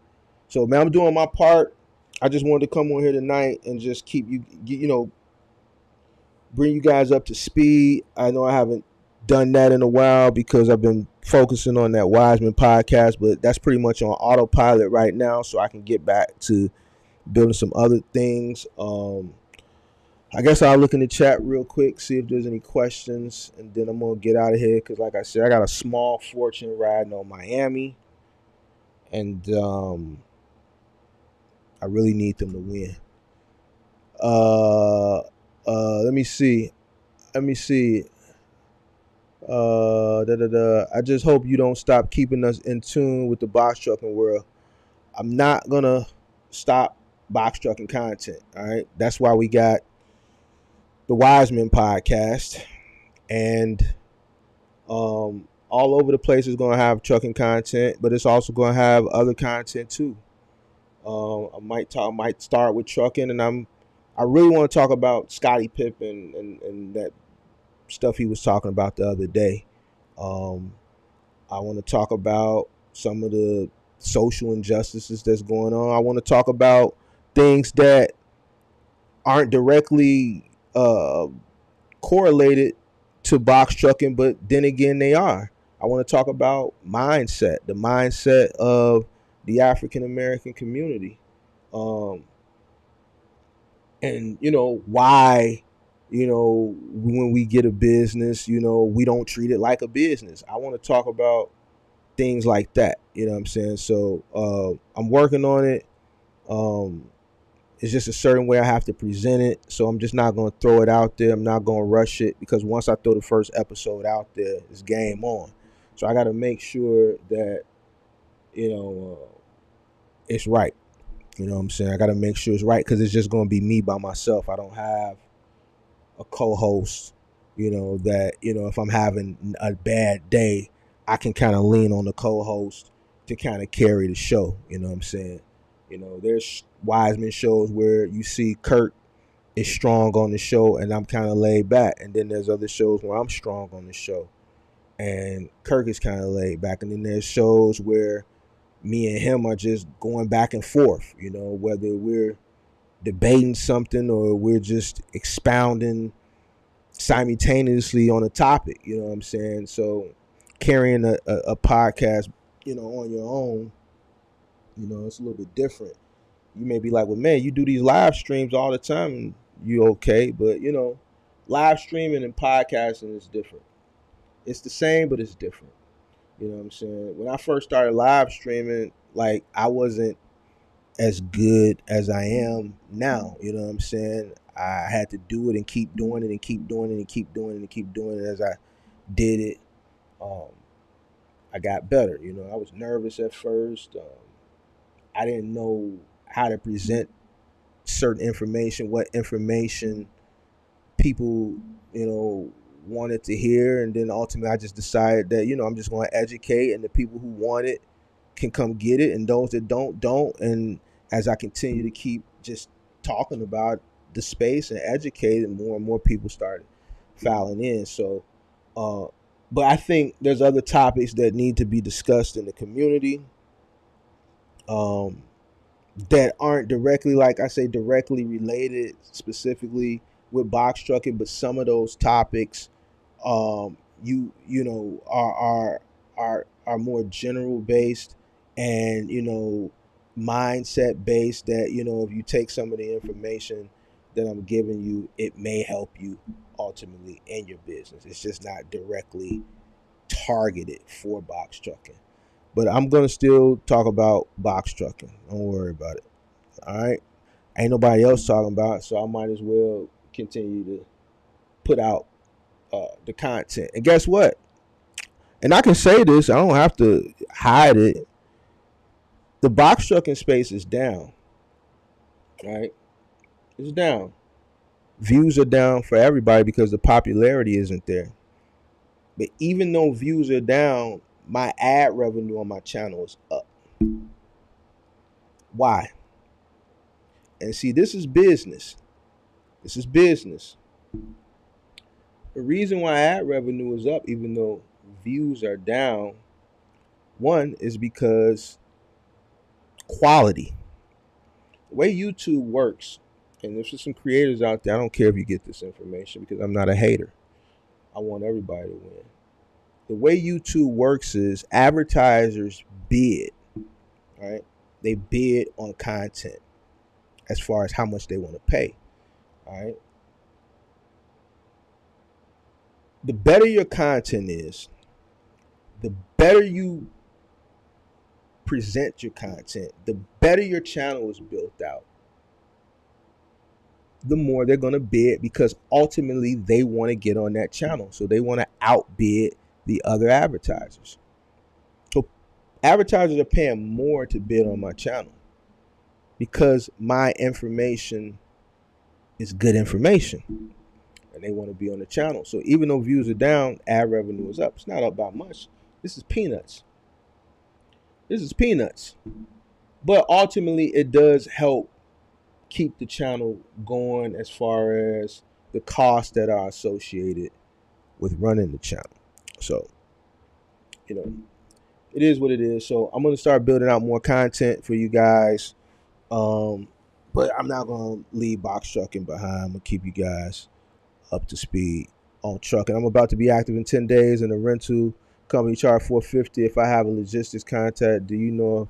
So, man, I'm doing my part. I just wanted to come on here tonight and just keep bring you guys up to speed. I know I haven't done that in a while because I've been focusing on that Wiseman podcast, but that's pretty much on autopilot right now, so I can get back to building some other things. I guess I'll look in the chat real quick, see if there's any questions, and then I'm going to get out of here because, like I said, I got a small fortune riding on Miami, and I really need them to win. Let me see. I just hope you don't stop keeping us in tune with the box trucking world. I'm not gonna stop box trucking content. All right, that's why we got the Wiseman podcast, and all over the place is gonna have trucking content, but it's also gonna have other content too. I might start with trucking, and I really want to talk about Scottie Pippen and that stuff he was talking about the other day. I want to talk about some of the social injustices that's going on. I want to talk about things that aren't directly correlated to box trucking, but then again, they are. I want to talk about the mindset of the African American community, and why, when we get a business, we don't treat it like a business. I want to talk about things like that. You know what I'm saying? So I'm working on it. It's just a certain way I have to present it. So I'm just not going to throw it out there. I'm not going to rush it, because once I throw the first episode out there, it's game on. So I got to make sure that, it's right. You know what I'm saying? I got to make sure it's right, because it's just going to be me by myself. I don't have a co-host, that, if I'm having a bad day, I can kind of lean on the co-host to kind of carry the show. You know what I'm saying? There's Wiseman shows where you see Kurt is strong on the show and I'm kind of laid back. And then there's other shows where I'm strong on the show and Kirk is kind of laid back. And then there's shows where me and him are just going back and forth, whether we're debating something or we're just expounding simultaneously on a topic. You know what I'm saying? So carrying a podcast, on your own, it's a little bit different. You may be like, well, man, you do these live streams all the time and you okay. But, live streaming and podcasting is different. It's the same, but it's different. You know what I'm saying? When I first started live streaming, like, I wasn't as good as I am now. You know what I'm saying? I had to do it and keep doing it and keep doing it and keep doing it and keep doing it. As I did it, I got better. I was nervous at first. I didn't know how to present certain information, what information people, wanted to hear. And then ultimately I just decided that, I'm just going to educate, and the people who want it can come get it, and those that don't. And as I continue to keep just talking about the space and educating, more and more people started filing in. So, but I think there's other topics that need to be discussed in the community, that aren't directly, like I say, directly related specifically with box trucking, but some of those topics you know are more general based, and mindset based, that if you take some of the information that I'm giving you, it may help you ultimately in your business. It's just not directly targeted for box trucking. But I'm gonna still talk about box trucking. Don't worry about it. All right. Ain't nobody else talking about it, so I might as well continue to put out the content. And guess what? And I can say this, I don't have to hide it. The box trucking space is down. Right? It's down. Views are down for everybody because the popularity isn't there. But even though views are down, my ad revenue on my channel is up. Why? And see, this is business. This is business. The reason why ad revenue is up, even though views are down, one is because quality. The way YouTube works, and there's some creators out there, I don't care if you get this information because I'm not a hater. I want everybody to win. The way YouTube works is advertisers bid, right? They bid on content as far as how much they want to pay, all right? The better your content is, the better you present your content, the better your channel is built out, the more they're going to bid, because ultimately they want to get on that channel. So they want to outbid the other advertisers. So advertisers are paying more to bid on my channel because my information is good information and they want to be on the channel. So even though views are down, ad revenue is up. It's not up by much. This is peanuts. This is peanuts. But ultimately it does help keep the channel going as far as the costs that are associated with running the channel. So, it is what it is. So I'm going to start building out more content for you guys. But I'm not going to leave box trucking behind. I'm going to keep you guys up to speed on trucking. I'm about to be active in 10 days in the rental company charge $450 if I have a logistics contract. Do you know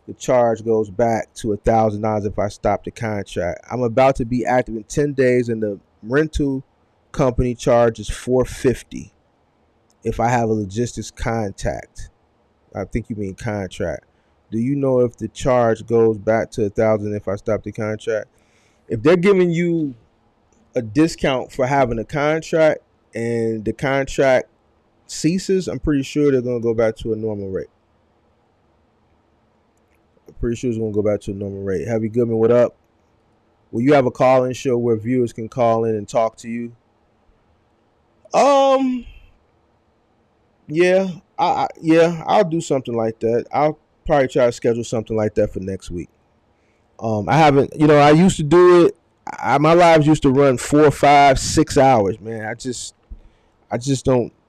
the charge goes back to $1,000 if I stop the contract? I'm about to be active in 10 days and the rental company charges $450 if I have a logistics contact. I think you mean contract. Do you know if the charge goes back to $1,000 if I stop the contract? If they're giving you a discount for having a contract and the contract ceases, I'm pretty sure they're going to go back to a normal rate. I'm pretty sure it's going to go back to a normal rate. Heavy Goodman, what up? Will you have a call-in show where viewers can call in and talk to you? Yeah, I'll do something like that. I'll probably try to schedule something like that for next week. I haven't, I used to do it. My lives used to run 4, 5, 6 hours, man. I just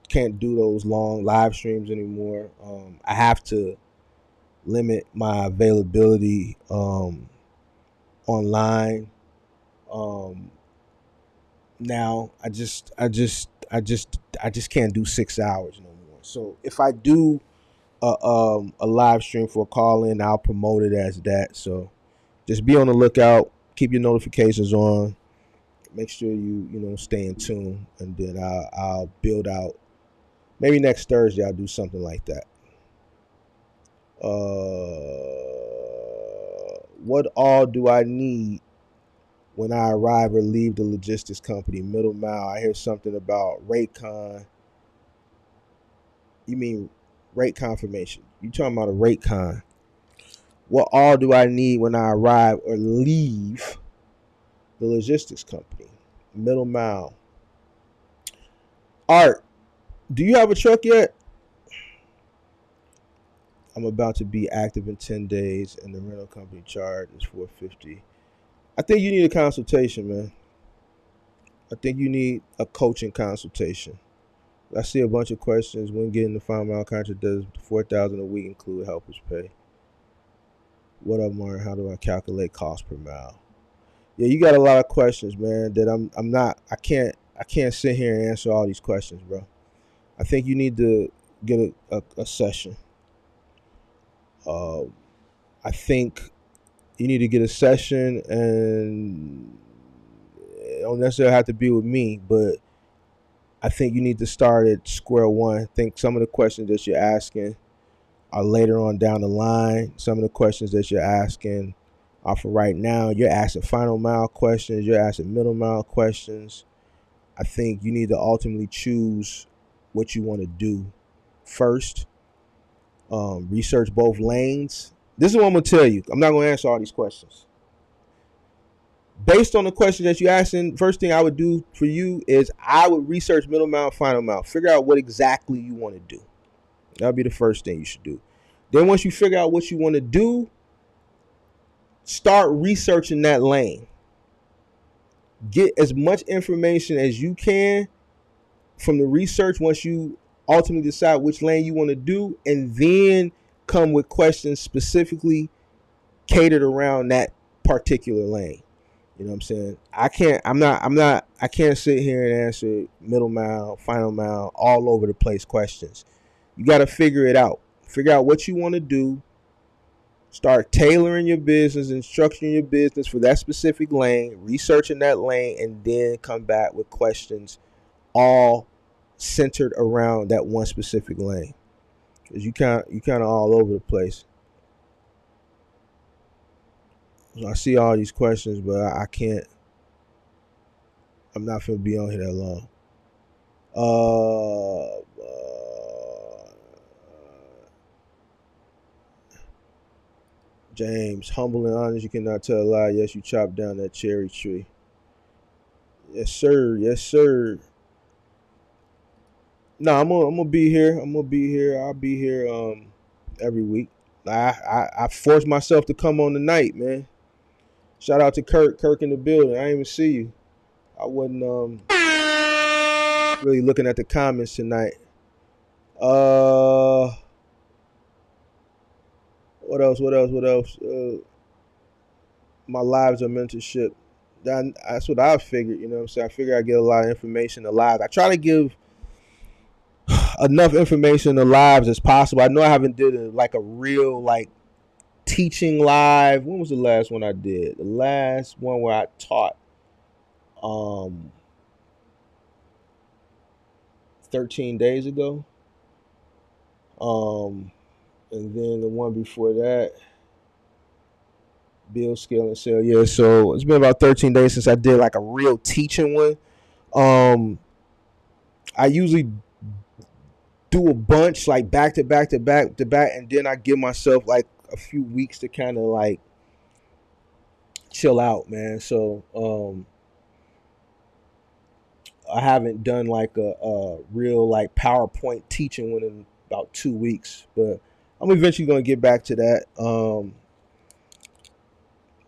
can't do those long live streams anymore. I have to limit my availability online. Now I just can't do 6 hours no more. So if I do a live stream for a call in, I'll promote it as that. So just be on the lookout. Keep your notifications on. Make sure you stay in tune, and then I'll build out. Maybe next Thursday I'll do something like that. What all do I need when I arrive or leave the logistics company? Middle mile. I hear something about rate con. You mean rate confirmation? You talking about a rate con? What all do I need when I arrive or leave the logistics company? Middle mile. Art, do you have a truck yet? I'm about to be active in 10 days and the rental company charge is $450. I think you need a consultation, man. I think you need a coaching consultation. I see a bunch of questions. When getting the final mile contract, does $4,000 a week include helpers pay? What up, Martin? How do I calculate cost per mile? Yeah, you got a lot of questions, man, that I can't sit here and answer all these questions, bro. I think you need to get a session. I think you need to get a session, and it don't necessarily have to be with me, but I think you need to start at square one. I think some of the questions that you're asking are later on down the line. Some of the questions that you're asking are for right now. You're asking final mile questions. You're asking middle mile questions. I think you need to ultimately choose what you want to do first. Research both lanes. This is what I'm going to tell you. I'm not going to answer all these questions. Based on the question that you're asking, first thing I would do for you is I would research middle mile, final mile. Figure out what exactly you want to do. That would be the first thing you should do. Then once you figure out what you want to do, start researching that lane. Get as much information as you can from the research once you ultimately decide which lane you want to do, and then come with questions specifically catered around that particular lane. You know what I'm saying? I can't sit here and answer middle mile, final mile, all over the place questions. You got to figure it out. Figure out what you want to do. Start tailoring your business and structuring your business for that specific lane, researching that lane, and then come back with questions all centered around that one specific lane. Because you kind of all over the place. I see all these questions, but I can't. I'm not going to be on here that long. James, humble and honest, you cannot tell a lie. Yes, you chopped down that cherry tree. Yes, sir. Yes, sir. No, I'm gonna be here. I'll be here every week. I forced myself to come on tonight, man. Shout out to Kirk. Kirk in the building. I didn't even see you. I wasn't really looking at the comments tonight. What else? My lives are mentorship. That's what I figured. You know what I'm saying? I figure I get a lot of information to lives. I try to give enough information to lives as possible. I know I haven't did a real teaching live. When was the last one I did? The last one where I taught 13 days ago. And then the one before that, build, scale, and sell. Yeah, so it's been about 13 days since I did a real teaching one. I usually do a bunch back to back, and then I give myself a few weeks to kind of chill out, man. So I haven't done a real PowerPoint teaching one in about 2 weeks, but I'm eventually gonna get back to that.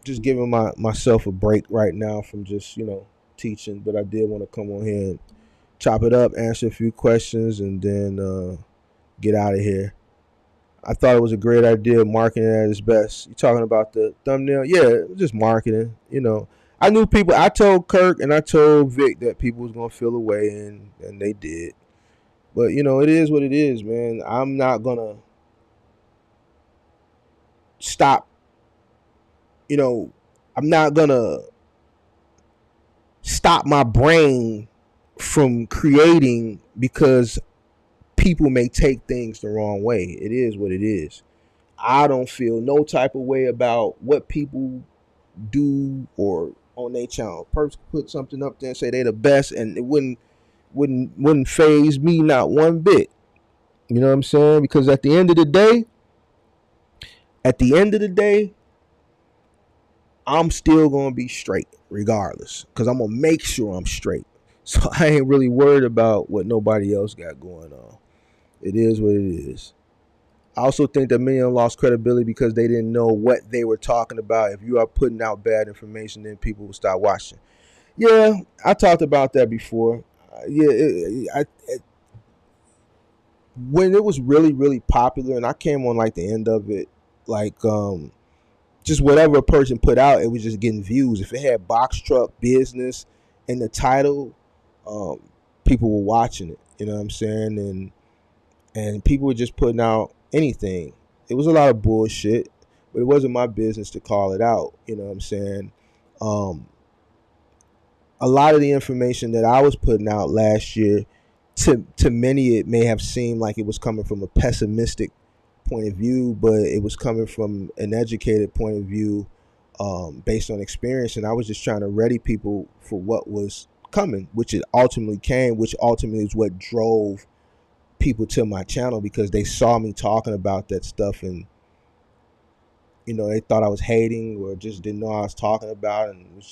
Just giving myself a break right now from just teaching, but I did want to come on here and chop it up, answer a few questions, and then get out of here. I thought it was a great idea, marketing at its best. You talking about the thumbnail? Yeah, just marketing. I knew people. I told Kirk and I told Vic that people was gonna feel away, and they did. But it is what it is, man. I'm not gonna stop. I'm not gonna stop my brain from creating because people may take things the wrong way. It is what it is. I don't feel no type of way about what people do or on their channel. Perks put something up there and say they the best, and it wouldn't phase me not one bit. You know what I'm saying? Because at the end of the day, I'm still gonna be straight regardless, because I'm gonna make sure I'm straight. So I ain't really worried about what nobody else got going on. It is what it is. I also think that many of them lost credibility because they didn't know what they were talking about. If you are putting out bad information, then people will start watching. Yeah, I talked about that before. When it was really, really popular, and I came on the end of it, just whatever a person put out, it was just getting views. If it had box truck business in the title, people were watching it. You know what I'm saying? And people were just putting out anything. It was a lot of bullshit, but it wasn't my business to call it out. You know what I'm saying? Um, a lot of the information that I was putting out last year, to many it may have seemed like it was coming from a pessimistic point of view, but it was coming from an educated point of view, based on experience. And I was just trying to ready people for what was coming, which it ultimately came, which ultimately is what drove people to my channel, because they saw me talking about that stuff, and they thought I was hating or just didn't know what I was talking about, and it was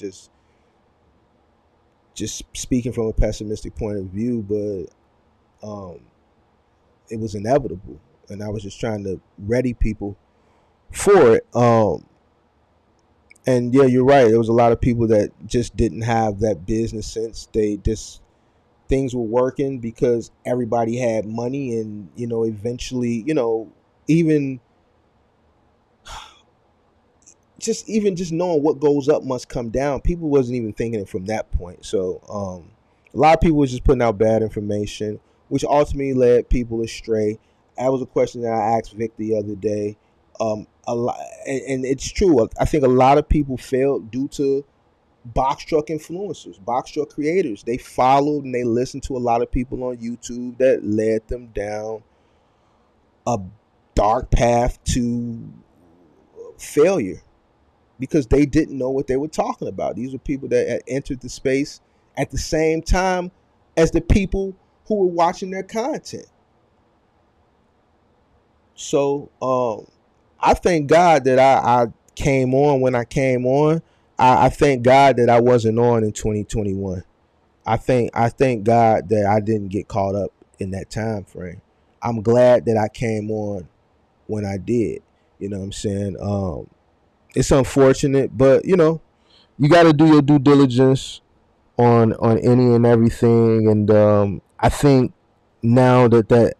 just speaking from a pessimistic point of view. But it was inevitable, and I was just trying to ready people for it. And yeah, you're right. There was a lot of people that just didn't have that business sense. They just, things were working because everybody had money, and eventually, even just knowing what goes up must come down. People wasn't even thinking it from that point. So a lot of people was just putting out bad information, which ultimately led people astray. That was a question that I asked Vic the other day. A lot, and it's true. I think a lot of people failed due to box truck influencers, box truck creators. They followed and they listened to a lot of people on YouTube that led them down a dark path to failure, because they didn't know what they were talking about. These were people that had entered the space at the same time as the people who were watching their content. So I thank God that I came on when I came on. I thank God that I wasn't on in 2021. I thank God that I didn't get caught up in that time frame. I'm glad that I came on when I did. You know what I'm saying? It's unfortunate, but you got to do your due diligence on any and everything. And I think now that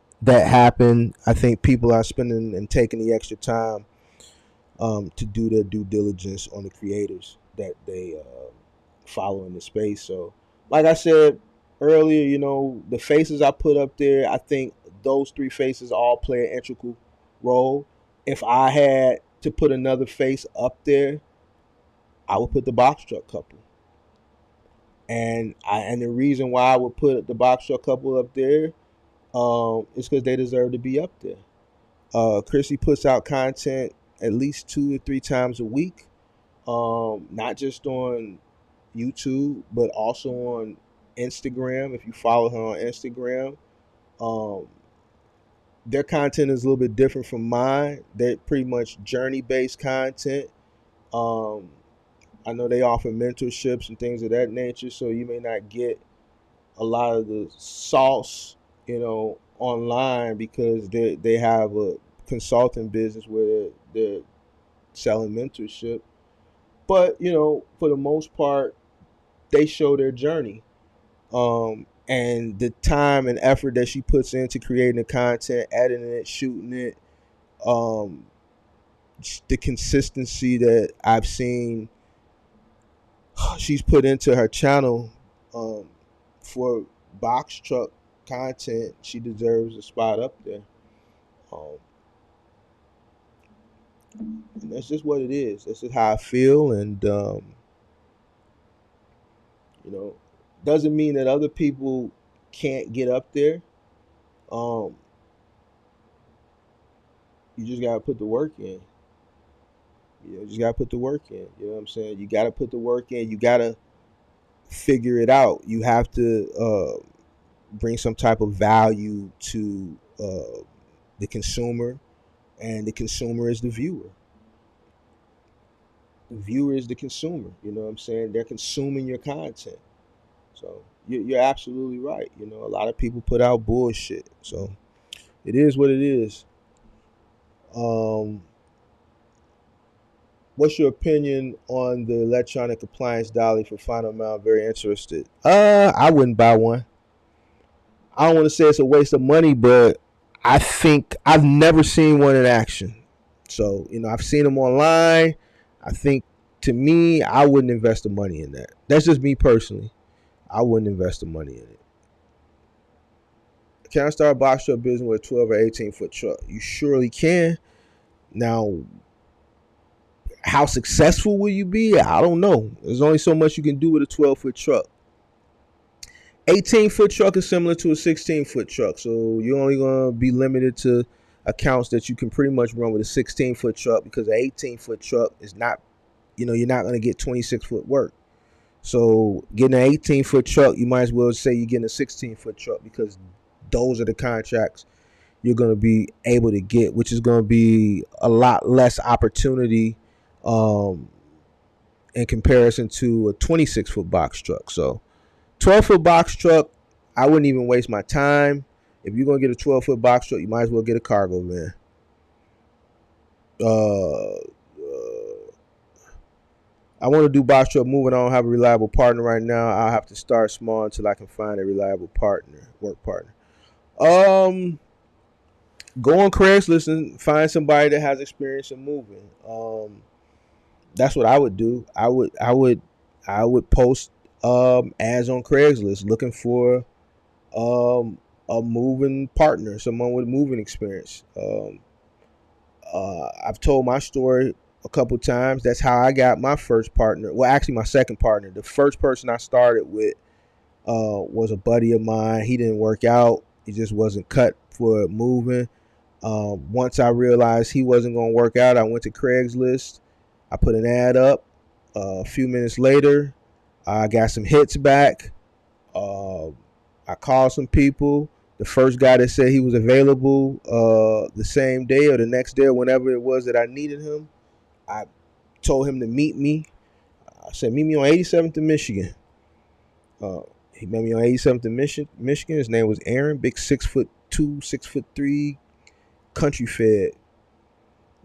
happened, I think people are spending and taking the extra time to do their due diligence on the creators that they follow in the space. So, like I said earlier, the faces I put up there, I think those three faces all play an integral role. If I had to put another face up there, I would put the box truck couple. And the reason why I would put the box truck couple up there is because they deserve to be up there. Chrissy puts out content at least 2 or 3 times a week, not just on YouTube, but also on Instagram. If you follow her on Instagram, their content is a little bit different from mine. They're pretty much journey-based content. I know they offer mentorships and things of that nature, so you may not get a lot of the sauce, online, because they have a consulting business where they're selling mentorship. But for the most part, they show their journey, and the time and effort that she puts into creating the content, editing it, shooting it, the consistency that I've seen she's put into her channel for box truck content. She deserves a spot up there. And that's just what it is. That's just how I feel. And doesn't mean that other people can't get up there. You just gotta put the work in. You just gotta put the work in. You know what I'm saying? You gotta put the work in. You gotta figure it out. You have to bring some type of value to the consumer, and the consumer is the viewer. The viewer is the consumer. You know what I'm saying? They're consuming your content. So you're absolutely right. A lot of people put out bullshit. So it is what it is. What's your opinion on the electronic appliance dolly for final mile? Very interested. I wouldn't buy one. I don't want to say it's a waste of money, but I think I've never seen one in action. So, I've seen them online. I think, to me, I wouldn't invest the money in that. That's just me personally. I wouldn't invest the money in it. Can I start a box truck business with a 12 or 18-foot truck? You surely can. Now, how successful will you be? I don't know. There's only so much you can do with a 12-foot truck. 18-foot truck is similar to a 16-foot truck, so you're only going to be limited to accounts that you can pretty much run with a 16-foot truck, because an 18-foot truck is not, you're not going to get 26-foot work. So getting an 18-foot truck, you might as well say you're getting a 16-foot truck, because those are the contracts you're going to be able to get, which is going to be a lot less opportunity in comparison to a 26-foot box truck. So 12-foot box truck, I wouldn't even waste my time. If you're going to get a 12-foot box truck, you might as well get a cargo van. I want to do box truck moving. I don't have a reliable partner right now. I'll have to start small until I can find a reliable work partner. Go on Craigslist and find somebody that has experience in moving. That's what I would do. I would post ads on Craigslist looking for a moving partner, someone with moving experience. I've told my story a couple times. That's how I got my first partner. Well, actually, my second partner. The first person I started with was a buddy of mine. He didn't work out. He just wasn't cut for moving. Once I realized he wasn't going to work out, I went to Craigslist. I put an ad up. A few minutes later, I got some hits back. I called some people. The first guy that said he was available the same day or the next day or whenever it was that I needed him, I told him to meet me. I said, meet me on 87th and Michigan. He met me on 87th and Michigan. His name was Aaron, big 6'2", 6'3", country fed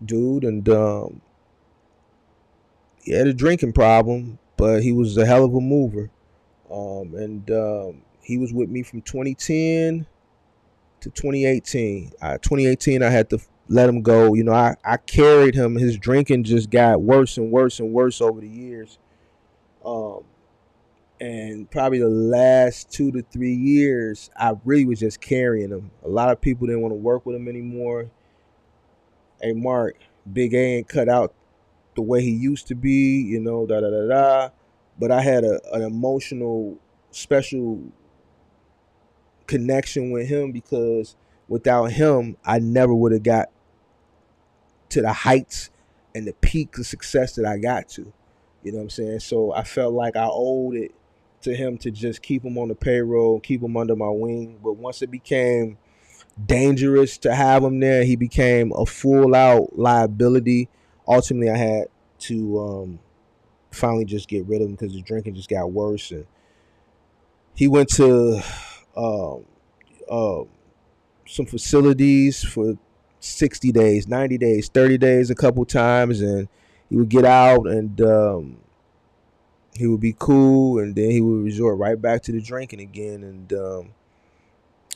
dude. And he had a drinking problem, but he was a hell of a mover. He was with me from 2010 to 2018. 2018, I had to let him go. I carried him. His drinking just got worse and worse and worse over the years. And probably the last 2 to 3 years, I really was just carrying him. A lot of people didn't want to work with him anymore. Hey, Mark, Big A ain't cut out the way he used to be, But I had an emotional, special connection with him, because without him, I never would have got to the heights and the peak of success that I got to. You know what I'm saying? So I felt like I owed it to him to just keep him on the payroll, keep him under my wing. But once it became dangerous to have him there, he became a full-out liability. Ultimately, I had to finally just get rid of him, because the drinking just got worse. And he went to some facilities for 60 days, 90 days, 30 days a couple times, and he would get out and he would be cool, and then he would resort right back to the drinking again. And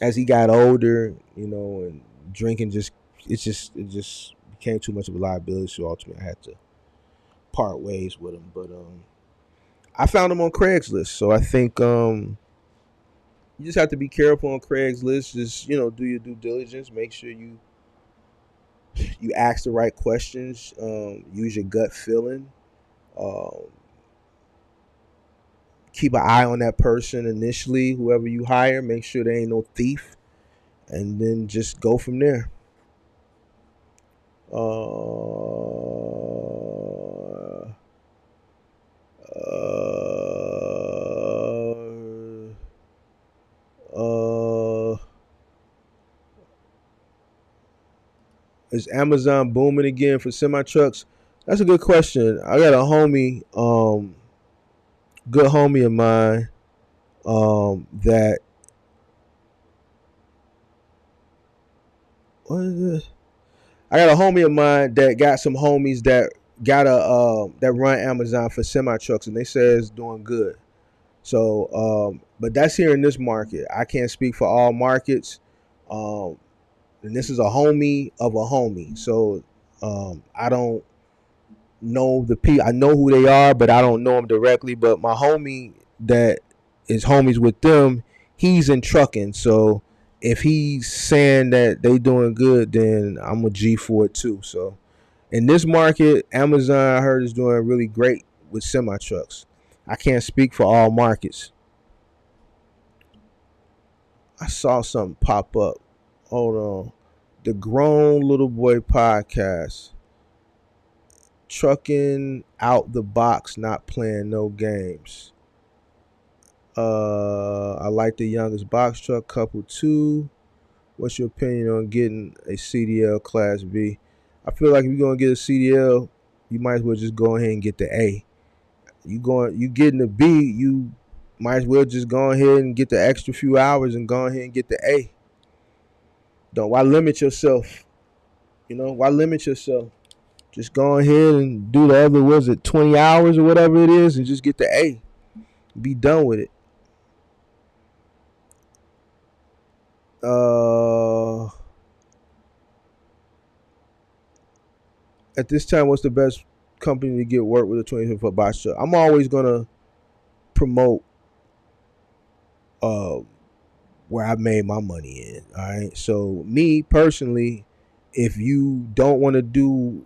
as he got older, and drinking it just became too much of a liability, so ultimately I had to part ways with him. But I found him on Craigslist, so I think you just have to be careful on Craigslist. Just do your due diligence. Make sure you ask the right questions. Use your gut feeling. Keep an eye on that person initially, whoever you hire. Make sure there ain't no thief, and then just go from there. Is Amazon booming again for semi trucks? That's a good question. I got a homie, good homie of mine, that what is this? I got a homie of mine that got some homies that got that run Amazon for semi trucks, and they say it's doing good. So, but that's here in this market. I can't speak for all markets. And this is a homie of a homie. So, I don't know the people. I know who they are, but I don't know them directly. But my homie that is homies with them, he's in trucking. So if he's saying that they doing good, then I'm a G for it too. So in this market, Amazon I heard is doing really great with semi trucks. I can't speak for all markets. I saw something pop up. Hold on. The Grown Little Boy podcast. Trucking out the box, not playing no games. I like the youngest box truck couple too. What's your opinion on getting a CDL Class B? I feel like if you're gonna get a CDL, you might as well just go ahead and get the A. You getting the B, you might as well just go ahead and get the extra few hours and go ahead and get the A. Don't why limit yourself? Why limit yourself? Just go ahead and do the other, was it 20 hours or whatever it is, and just get the A. Be done with it. At this time, what's the best company to get work with a 24-foot box truck? I'm always gonna promote where I made my money in. All right. So me personally, if you don't want to do,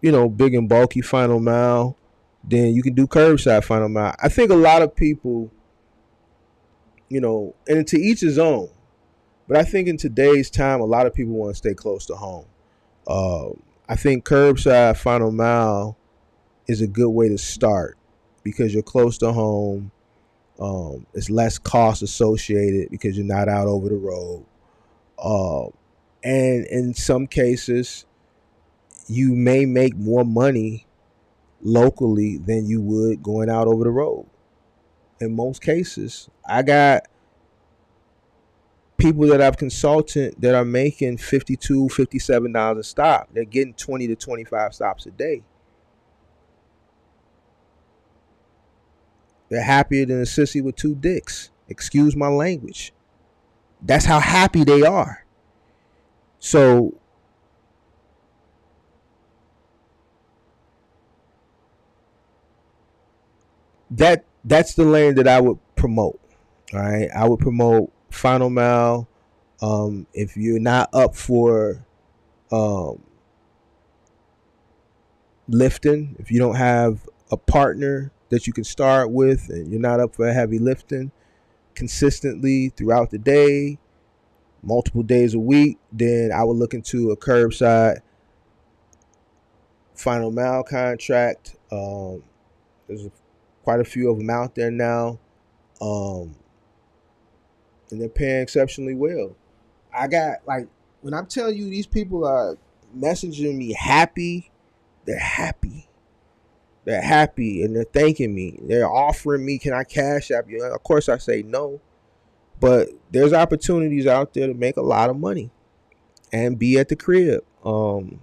big and bulky final mile, then you can do curbside final mile. I think a lot of people, and to each his own. But I think in today's time, a lot of people want to stay close to home. I think curbside final mile is a good way to start because you're close to home. It's less cost associated because you're not out over the road. And in some cases, you may make more money locally than you would going out over the road. In most cases, I got people that I've consulted that are making $52, $57 a stop. They're getting 20 to 25 stops a day. They're happier than a sissy with two dicks. Excuse my language. That's how happy they are. So that's the lane that I would promote. All right, I would promote final mile. If you're not up for lifting, if you don't have a partner that you can start with, and you're not up for heavy lifting consistently throughout the day, multiple days a week, then I would look into a curbside final mile contract. There's quite a few of them out there now, and they're paying exceptionally well. I got, like, when I'm telling you these people are messaging me happy, they're happy. They're happy and they're thanking me. They're offering me, can I cash app you? Of course I say no. But there's opportunities out there to make a lot of money and be at the crib. So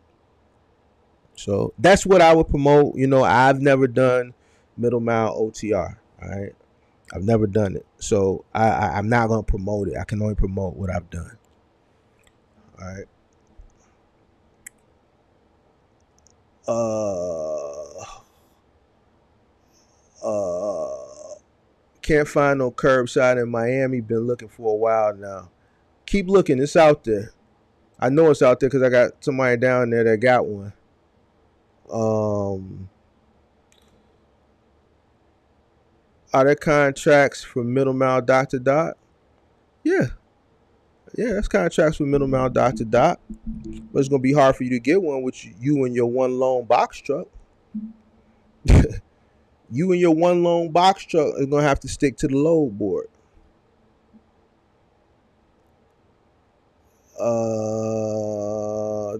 that's what I would promote. I've never done middle mile OTR. All right. I've never done it. So I'm not going to promote it. I can only promote what I've done. All right. Can't find no curbside in Miami. Been looking for a while now. Keep looking. It's out there. I know it's out there because I got somebody down there that got one. Are there contracts for middle mile dot to dot? Yeah. Yeah, that's contracts for middle mile dot to dot. But it's going to be hard for you to get one with you and your one lone box truck. You and your one lone box truck are going to have to stick to the load board.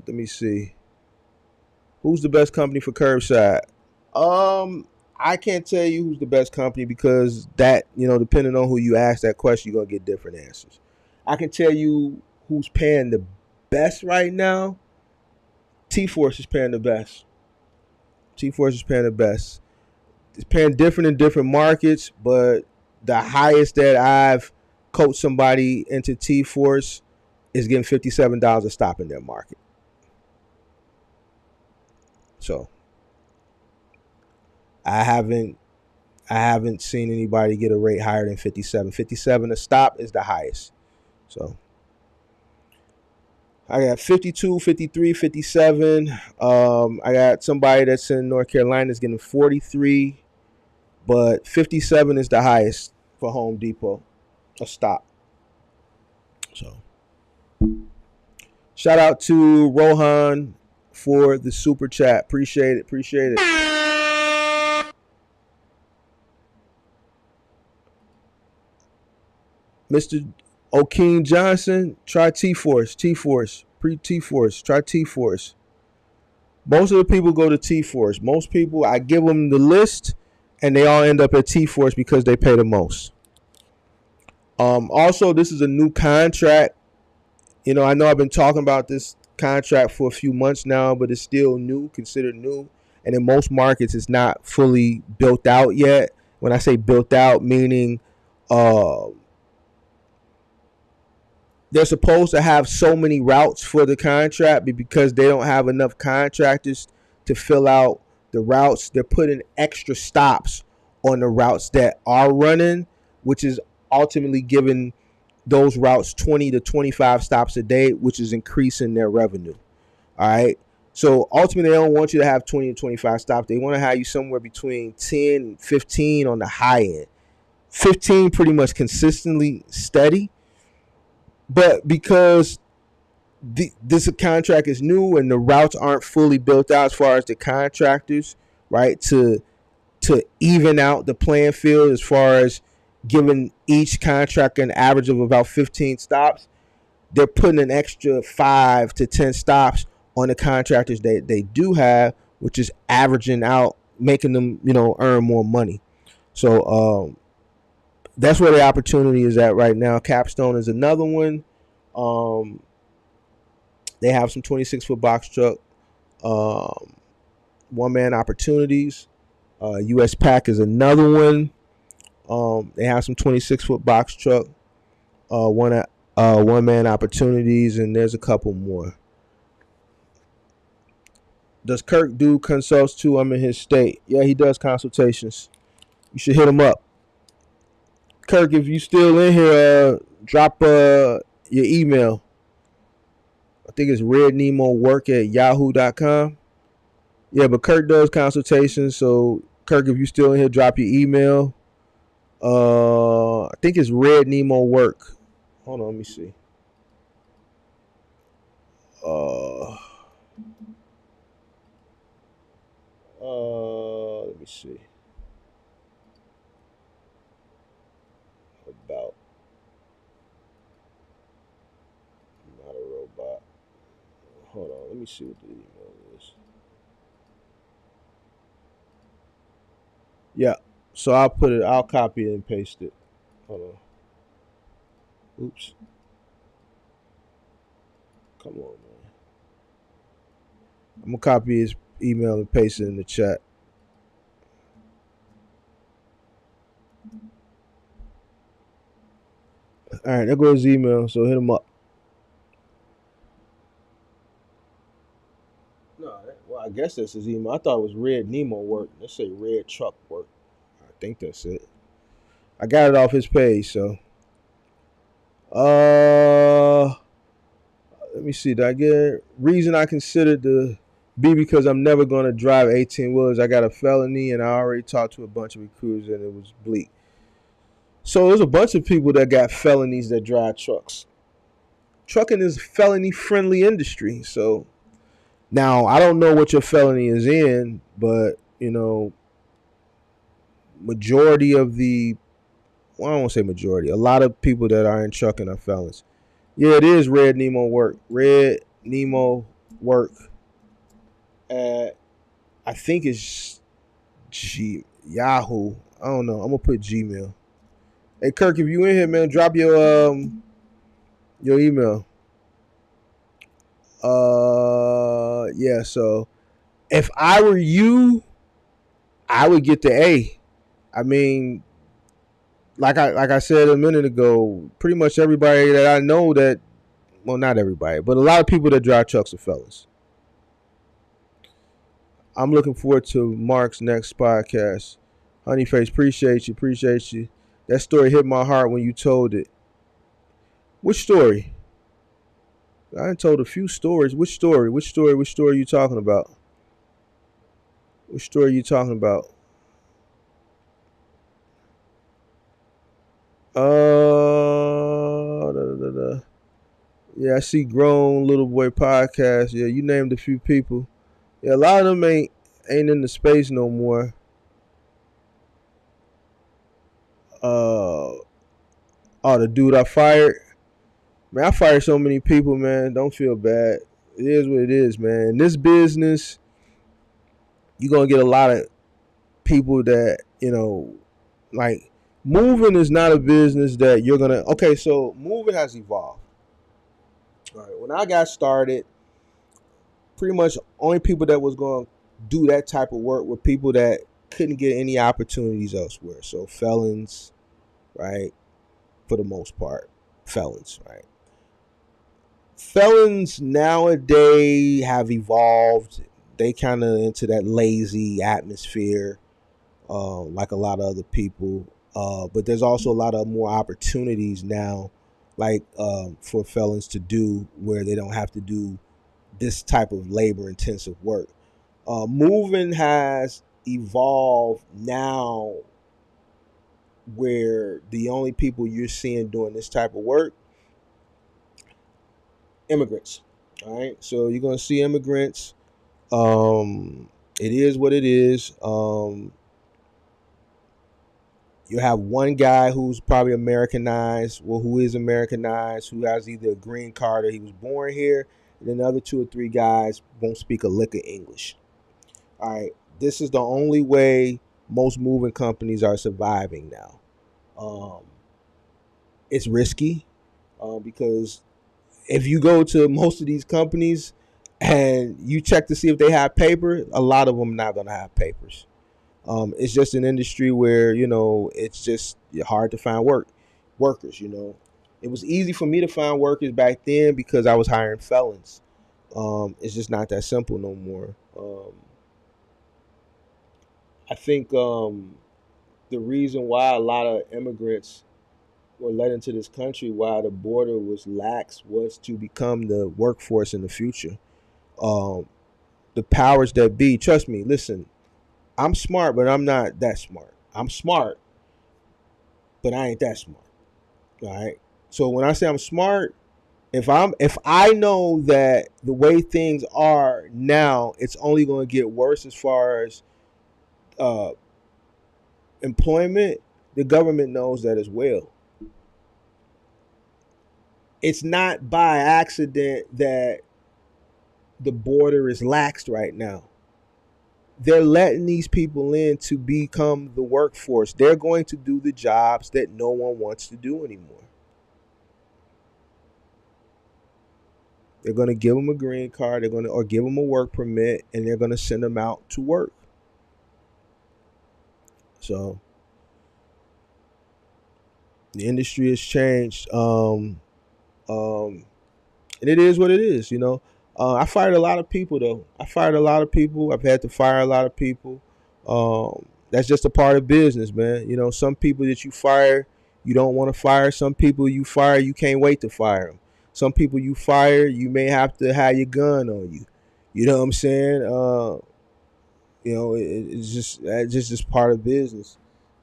Let me see. Who's the best company for curbside? I can't tell you who's the best company because that, depending on who you ask that question, you're going to get different answers. I can tell you who's paying the best right now. T-Force is paying the best. T-Force is paying the best. It's paying different in different markets, but the highest that I've coached somebody into T-Force is getting $57 a stop in their market. So I haven't seen anybody get a rate higher than 57. 57 a stop is the highest. So I got 52, 53, 57. I got somebody that's in North Carolina that's getting 43, but 57 is the highest for Home Depot, a stop. So shout out to Rohan for the super chat. Appreciate it. Appreciate it. Mr. O'Keen Johnson, try T-Force. T-Force. Pre-T-Force. Try T-Force. Most of the people go to T-Force. Most people, I give them the list, and they all end up at T-Force because they pay the most. Also, this is a new contract. You know, I know I've been talking about this contract for a few months now, but it's still new, considered new. And in most markets, it's not fully built out yet. When I say built out, meaning they're supposed to have so many routes for the contract, but because they don't have enough contractors to fill out the routes, they're putting extra stops on the routes that are running, which is ultimately giving those routes 20 to 25 stops a day, which is increasing their revenue. All right. So ultimately, they don't want you to have 20 to 25 stops. They want to have you somewhere between 10 and 15 on the high end. 15 pretty much consistently steady. But because this contract is new and the routes aren't fully built out as far as the contractors, right, to even out the playing field as far as giving each contractor an average of about 15 stops, they're putting an extra 5 to 10 stops on the contractors that they do have, which is averaging out, making them, earn more money. So that's where the opportunity is at right now. Capstone is another one. They have some 26-foot box truck, one-man opportunities. US Pack is another one. They have some 26-foot box truck, one-man opportunities, and there's a couple more. Does Kirk do consults too? I'm in his state. Yeah, he does consultations. You should hit him up. Kirk, if you still in here, drop your email. I think it's rednemowork@yahoo.com. Yeah, but Kirk does consultations. So Kirk, if you still in here, drop your email. I think it's Red Nemo Work. Hold on, let me see. Let me see. About not a robot. Hold on, let me see what the email is. Yeah, so I'll copy it and paste it. Hold on. Oops. Come on, man. I'm gonna copy his email and paste it in the chat. All right, there goes his email. So hit him up. No, well, I guess that's his email. I thought it was Red Nemo Work. Let's say Red Truck Work. I think that's it. I got it off his page. So, let me see. Did I get reason I considered to be because I'm never going to drive 18 wheelers. I got a felony, and I already talked to a bunch of recruiters, and it was bleak. So there's a bunch of people that got felonies that drive trucks. Trucking is a felony-friendly industry. So now I don't know what your felony is in, but majority of I don't want to say majority. A lot of people that are in trucking are felons. Yeah, it is Red Nemo Work. Red Nemo Work. I think it's Yahoo. I don't know. I'm gonna put Gmail. Hey Kirk, if you in here, man, drop your email. Yeah. So if I were you, I would get the A. I mean, like I said a minute ago, pretty much everybody that I know that, well, not everybody, but a lot of people that drive trucks are fellas. I'm looking forward to Mark's next podcast. Honeyface, appreciate you. That story hit my heart when you told it. Which story? I done told a few stories. Which story? Which story? Which story are you talking about? Which story are you talking about? Da, da, da. Yeah, I see Grown Little Boy podcast. Yeah, you named a few people. Yeah, a lot of them ain't in the space no more. Oh, the dude I fired. Man, I fired so many people, man. Don't feel bad. It is what it is, man. In this business, you're gonna get a lot of people that, like moving is not a business that you're gonna okay, so moving has evolved. All right. When I got started, pretty much only people that was gonna do that type of work were people that couldn't get any opportunities elsewhere. So felons, right? For the most part. Felons, right? Felons nowadays have evolved. They kind of into that lazy atmosphere, like a lot of other people. But there's also a lot of more opportunities now, like for felons to do where they don't have to do this type of labor intensive work. Moving has evolved now where the only people you're seeing doing this type of work, immigrants. All right, so you're gonna see immigrants. It is what it is. You have one guy who's probably Americanized, well, who is Americanized, who has either a green card or he was born here, and then the other two or three guys won't speak a lick of English. All right, this is the only way most moving companies are surviving now. Um, it's risky because if you go to most of these companies and you check to see if they have paper, a lot of them not going to have papers. It's just an industry where it's just hard to find workers. It was easy for me to find workers back then because I was hiring felons. It's just not that simple no more. I think the reason why a lot of immigrants were led into this country, why the border was lax, was to become the workforce in the future. Um, the powers that be, trust me, listen, I'm smart, but I'm not that smart. I'm smart, but I ain't that smart. All right. So when I say I'm smart, if I know that the way things are now, it's only going to get worse as far as uh, employment. The government knows that as well. It's not by accident that the border is laxed right now. They're letting these people in to become the workforce. They're going to do the jobs that no one wants to do anymore. They're going to give them a green card. They're going to or give them a work permit, and they're going to send them out to work. So the industry has changed, and it is what it is. I fired a lot of people though. I fired a lot of people. I've had to fire a lot of people. That's just a part of business, man. Some people that you fire, you don't want to fire. Some people you fire, you can't wait to fire them. Some people you fire, you may have to have your gun on you. You know what I'm saying? It's just part of business.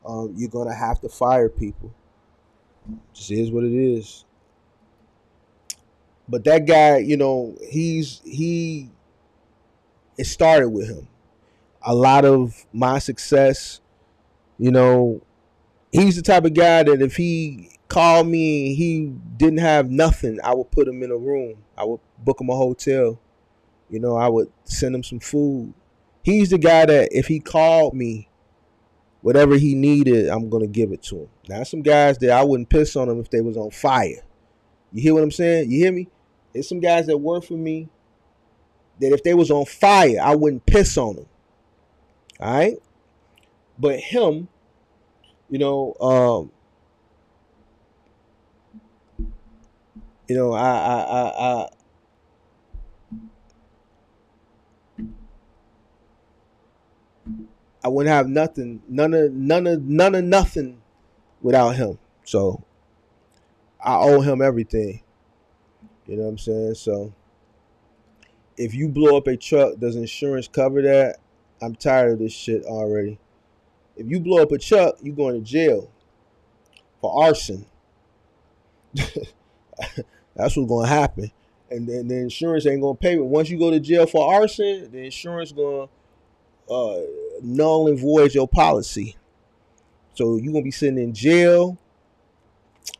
You're gonna have to fire people. Just is what it is. But that guy, it started with him. A lot of my success, you know, he's the type of guy that if he called me and he didn't have nothing, I would put him in a room. I would book him a hotel. I would send him some food. He's the guy that if he called me, whatever he needed, I'm gonna give it to him. Now, some guys that I wouldn't piss on them if they was on fire. You hear what I'm saying? You hear me? There's some guys that work for me that if they was on fire, I wouldn't piss on them. All right? But him, you know, um, I wouldn't have nothing, none of nothing without him. So I owe him everything. You know what I'm saying? So if you blow up a truck, does insurance cover that? I'm tired of this shit already. If you blow up a truck, you going to jail for arson. That's what's going to happen. And then the insurance ain't going to pay. But once you go to jail for arson, the insurance going to null and void your policy. So you're going to be sitting in jail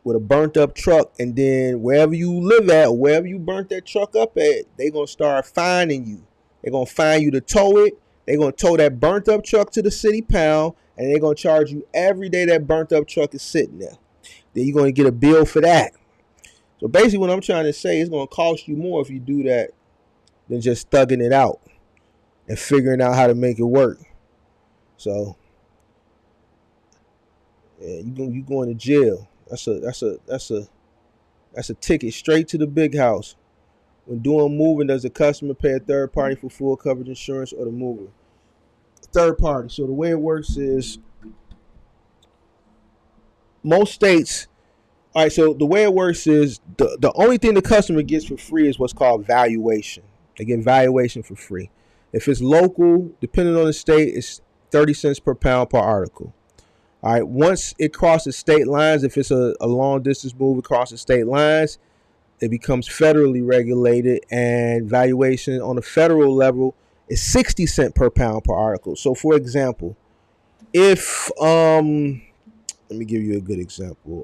with a burnt up truck, and then wherever you live at, or wherever you burnt that truck up at, they're going to start fining you. They're going to fine you to tow it. They're going to tow that burnt up truck to the city pound, and they're going to charge you every day that burnt up truck is sitting there. Then you're going to get a bill for that. So basically what I'm trying to say, it's going to cost you more if you do that than just thugging it out and figuring out how to make it work. So yeah, you going to jail. That's a ticket straight to the big house. When doing moving, does the customer pay a third party for full coverage insurance or the mover? Third party. So the way it works is most states. All right. So the way it works is the only thing the customer gets for free is what's called valuation. They get valuation for free. If it's local, depending on the state, it's 30 cents per pound per article. All right. Once it crosses state lines, if it's a long distance move across the state lines, it becomes federally regulated, and valuation on the federal level is 60 cents per pound per article. So, for example, if let me give you a good example.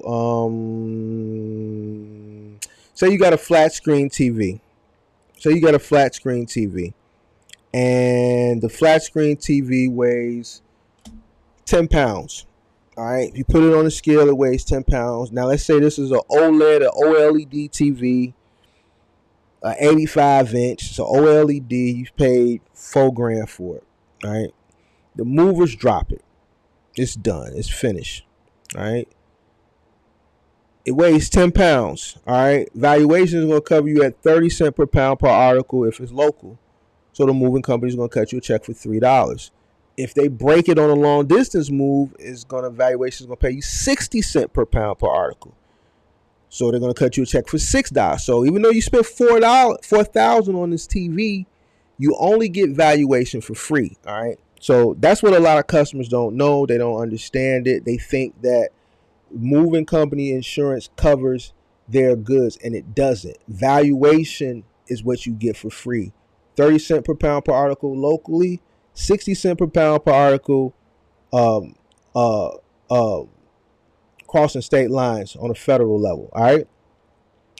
Say you got a flat screen TV. And the flat screen TV weighs 10 pounds. All right, if you put it on a scale, it weighs 10 pounds. Now, let's say this is an OLED or OLED TV, 85 inch. So OLED, you've paid $4,000 for it. All right, the movers drop it. It's done. It's finished. All right, it weighs 10 pounds. All right, valuation is going to cover you at 30 cents per pound per article if it's local. So the moving company is going to cut you a check for $3. If they break it on a long distance move, valuation is going to pay you 60 cents per pound per article. So they're going to cut you a check for $6. So even though you spent $4,000 on this TV, you only get valuation for free. All right. So that's what a lot of customers don't know. They don't understand it. They think that moving company insurance covers their goods, and it doesn't. Valuation is what you get for free. 30 cents per pound per article locally, 60 cents per pound per article crossing state lines on a federal level. All right,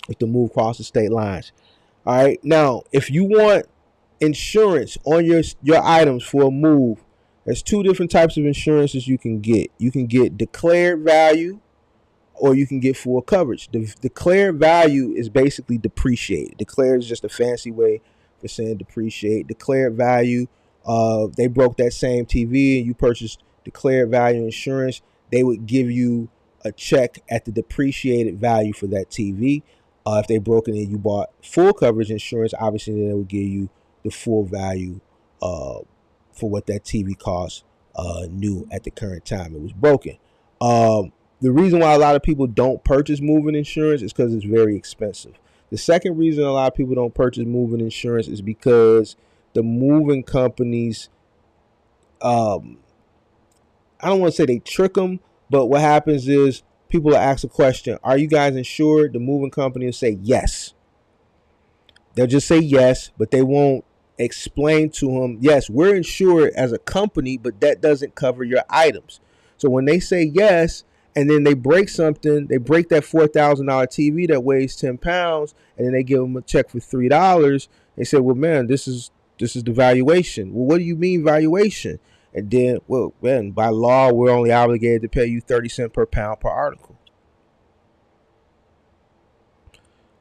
if the move crosses state lines. All right, now if you want insurance on your items for a move, there's two different types of insurances you can get. You can get declared value, or you can get full coverage. The declared value is basically depreciated. Declared is just a fancy way for saying depreciate. Declared value, they broke that same TV and you purchased declared value insurance, they would give you a check at the depreciated value for that TV. If they broke it and you bought full coverage insurance, obviously they would give you the full value for what that TV costs new at the current time it was broken. The reason why a lot of people don't purchase moving insurance is because it's very expensive. The second reason a lot of people don't purchase moving insurance is because the moving companies, I don't want to say they trick them, but what happens is people will ask a question, are you guys insured? The moving company will say yes. They'll just say yes, but they won't explain to them, yes, we're insured as a company, but that doesn't cover your items. So when they say yes, and then they break something, they break that $4,000 TV that weighs 10 pounds, and then they give them a check for $3. They say, well, man, this is the valuation. Well, what do you mean valuation? And then, well, man, by law, we're only obligated to pay you 30 cents per pound per article.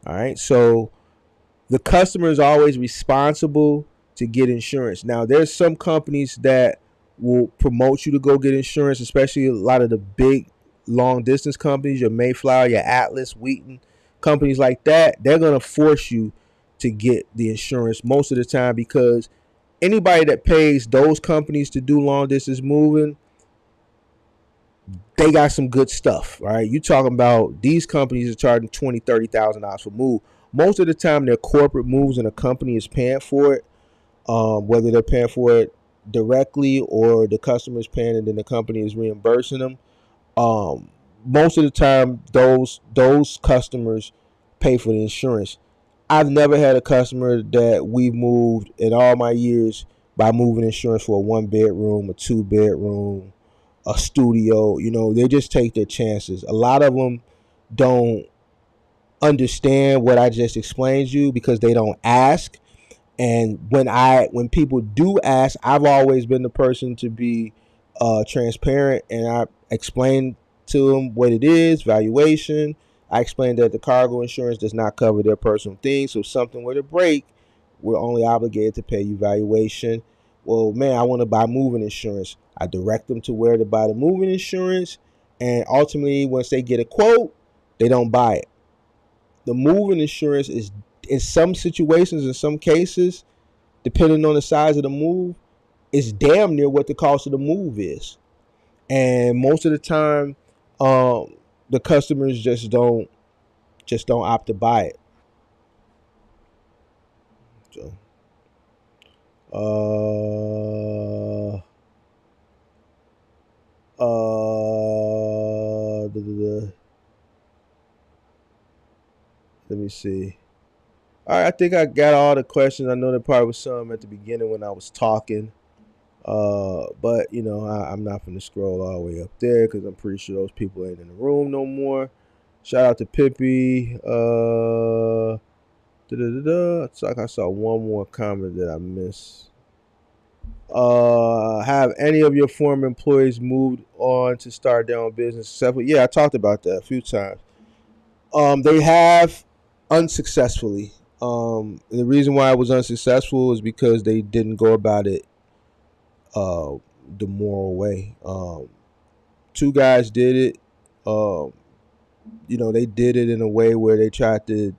All right, so the customer is always responsible to get insurance. Now, there's some companies that will promote you to go get insurance, especially a lot of the big long distance companies, your Mayflower, your Atlas, Wheaton, companies like that. They're going to force you to get the insurance most of the time, because anybody that pays those companies to do long distance moving, they got some good stuff, right? You talking about these companies are charging $20,000, $30,000 for move. Most of the time, they're corporate moves and a company is paying for it. Whether they're paying for it directly or the customer is paying and then the company is reimbursing them. Um, Most of the time, those customers pay for the insurance. I've never had a customer that we've moved in all my years by moving insurance for a 1 bedroom, a 2 bedroom, a studio. They just take their chances. A lot of them don't understand what I just explained to you because they don't ask. And when people do ask, I've always been the person to be transparent, and I explain to them what it is, valuation. I explained that the cargo insurance does not cover their personal things, so if something were to break, we're only obligated to pay you valuation. Well, man, I want to buy moving insurance. I direct them to where to buy the moving insurance, and ultimately, once they get a quote, they don't buy it. The moving insurance is, in some situations, in some cases, depending on the size of the move, it's damn near what the cost of the move is. And most of the time, the customers just don't opt to buy it. So, let me see. All right, I think I got all the questions. I know there probably was some at the beginning when I was talking. But I'm not gonna scroll all the way up there because I'm pretty sure those people ain't in the room no more. Shout out to Pippi. It's like I saw one more comment that I missed. Have any of your former employees moved on to start their own business? Yeah, I talked about that a few times. They have unsuccessfully. The reason why I was unsuccessful is because they didn't go about it the moral way. Two guys did it. They did it in a way where they tried to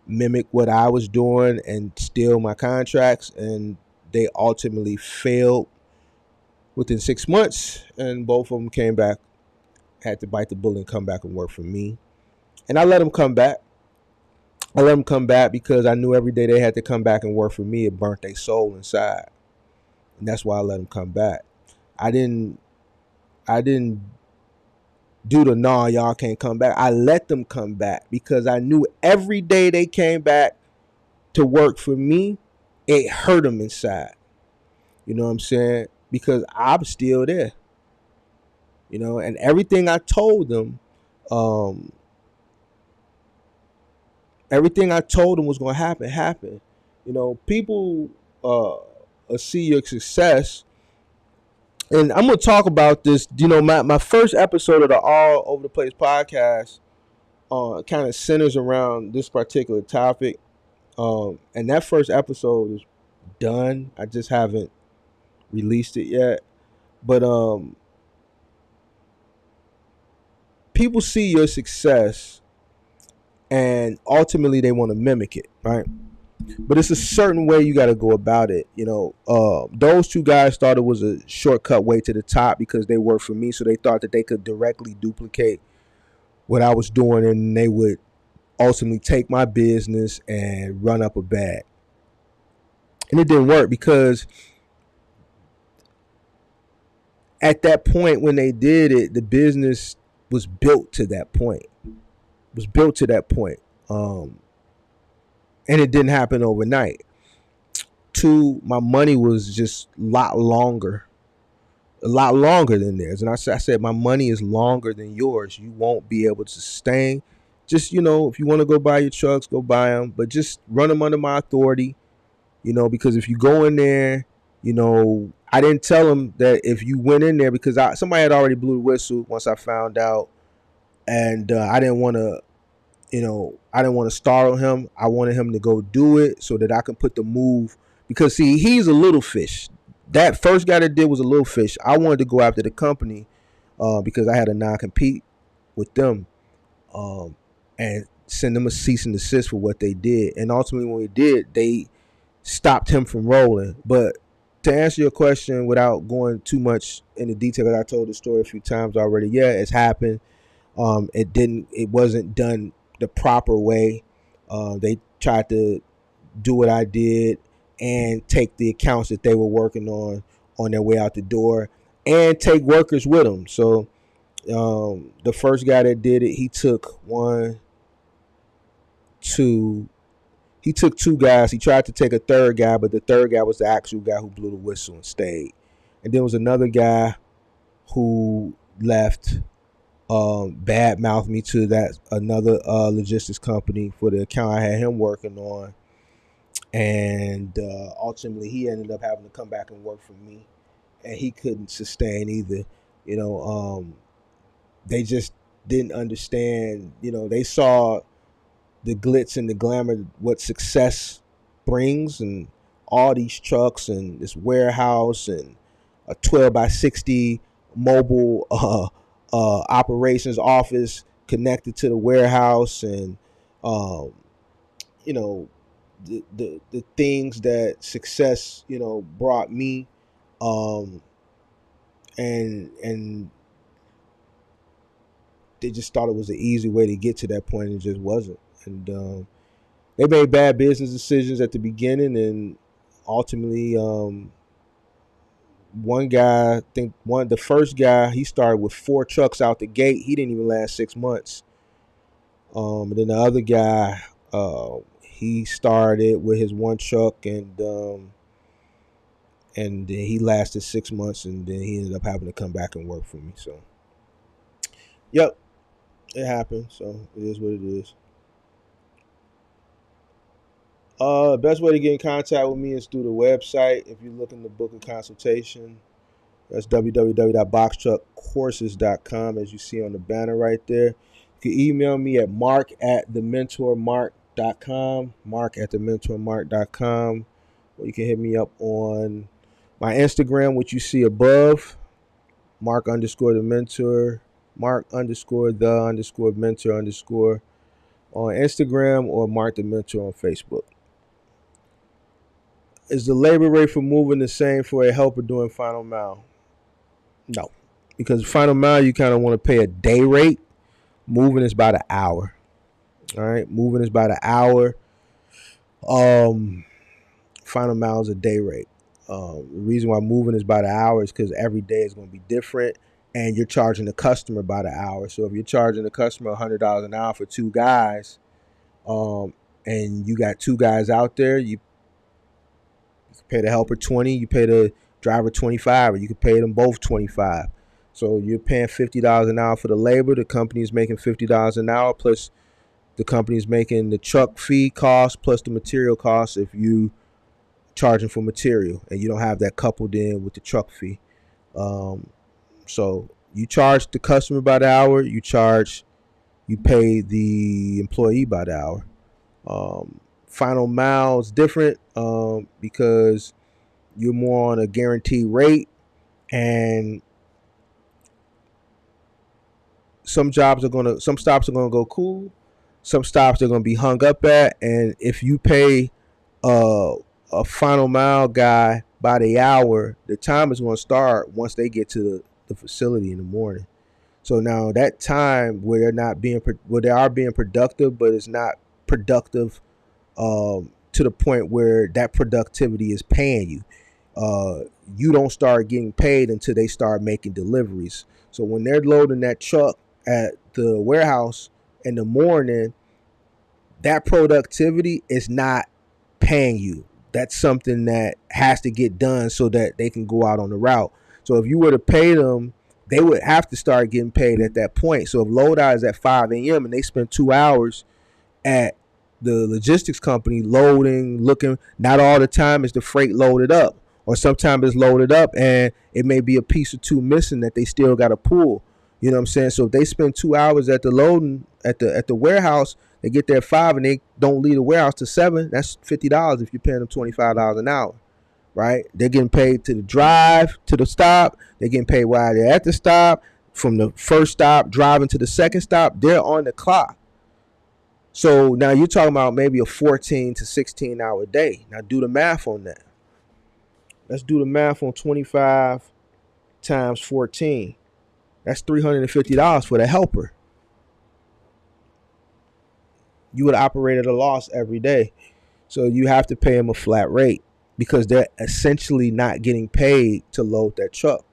mimic what I was doing and steal my contracts, and they ultimately failed within 6 months, and both of them came back, had to bite the bullet and come back and work for me. And I let them come back. I let them come back because I knew every day they had to come back and work for me, it burnt their soul inside. And that's why I let them come back. I didn't do the nah, y'all can't come back. I let them come back because I knew every day they came back to work for me, it hurt them inside. You know what I'm saying? Because I'm still there. And everything I told them, everything I told them was going to happen. People see your success. And I'm going to talk about this. My first episode of the All Over the Place podcast kind of centers around this particular topic. And that first episode is done. I just haven't released it yet. But people see your success and ultimately they want to mimic it, right? But it's a certain way you got to go about it. Those two guys thought it was a shortcut way to the top because they worked for me, so they thought that they could directly duplicate what I was doing, and they would ultimately take my business and run up a bag. And it didn't work because at that point when they did it, the business was built to that point. And it didn't happen overnight. Two, my money was just a lot longer than theirs. And I said, my money is longer than yours. You won't be able to sustain. Just, if you want to go buy your trucks, go buy them. But just run them under my authority, because if you go in there, I didn't tell them that if you went in there because somebody had already blew the whistle once I found out. And I didn't want to, startle him. I wanted him to go do it so that I can put the move. Because, see, he's a little fish. That first guy that did was a little fish. I wanted to go after the company because I had a non-compete with them and send them a cease and desist for what they did. And ultimately when we did, they stopped him from rolling. But to answer your question without going too much into detail, because I told the story a few times already, yeah, it's happened. It wasn't done the proper way. They tried to do what I did and take the accounts that they were working on their way out the door and take workers with them. So the first guy that did it, he took two guys. He tried to take a third guy, but the third guy was the actual guy who blew the whistle and stayed. And there was another guy who left, bad mouthed me to that another logistics company for the account I had him working on, and ultimately he ended up having to come back and work for me, and he couldn't sustain either. They just didn't understand. They saw the glitz and the glamour, what success brings, and all these trucks and this warehouse and a 12 by 60 mobile operations office connected to the warehouse, and you know the things that success brought me, um, and they just thought it was an easy way to get to that point, and it just wasn't. And they made bad business decisions at the beginning, and ultimately, one guy, the first guy, he started with 4 trucks out the gate. He didn't even last 6 months. And then the other guy, he started with his 1 truck, and then he lasted 6 months, and then he ended up having to come back and work for me. So, yep, it happened. So it is what it is. Best way to get in contact with me is through the website. If you're looking to book a consultation, that's www.boxtruckcourses.com, as you see on the banner right there. You can email me at mark@thementormark.com, mark@thementormark.com, or you can hit me up on my Instagram, which you see above, mark_the_mentor, mark_the_mentor_ on Instagram, or Mark the Mentor on Facebook. Is the labor rate for moving the same for a helper doing final mile? No, because final mile you kind of want to pay a day rate. Moving is about an hour. All right, moving is about an hour. Final mile is a day rate. The reason why moving is about an hour is because every day is going to be different, and you're charging the customer about an hour. So if you're charging the customer $100 an hour for 2 guys, and you got 2 guys out there, you pay the helper 20, you pay the driver 25, or you could pay them both 25. So you're paying $50 an hour for the labor. The company is making $50 an hour, plus the company is making the truck fee cost plus the material cost if you charging for material, and you don't have that coupled in with the truck fee. So you charge the customer by the hour, you pay the employee by the hour. Final mile is different, because you're more on a guaranteed rate, and some stops are gonna go cool, some stops are gonna be hung up at, and if you pay a final mile guy by the hour, the time is gonna start once they get to the facility in the morning. So now that time where they are being productive, but it's not productive to the point where that productivity is paying you. You don't start getting paid until they start making deliveries. So when they're loading that truck at the warehouse in the morning, that productivity is not paying you. That's something that has to get done so that they can go out on the route. So if you were to pay them, they would have to start getting paid at that point. So if load out is at 5 a.m. and they spend 2 hours at the logistics company loading, looking, not all the time is the freight loaded up, or sometimes it's loaded up and it may be a piece or 2 missing that they still got to pull. You know what I'm saying? So if they spend 2 hours at the loading at the warehouse, they get there at 5 and they don't leave the warehouse to 7. That's $50 if you're paying them $25 an hour, right? They're getting paid to the drive to the stop. They're getting paid while they're at the stop. From the first stop driving to the second stop, they're on the clock. So now you're talking about maybe a 14 to 16 hour day. Now do the math on that. Let's do the math on 25 times 14. That's $350 for the helper. you would operate at a loss every day. So you have to pay them a flat rate because they're essentially not getting paid to load that truck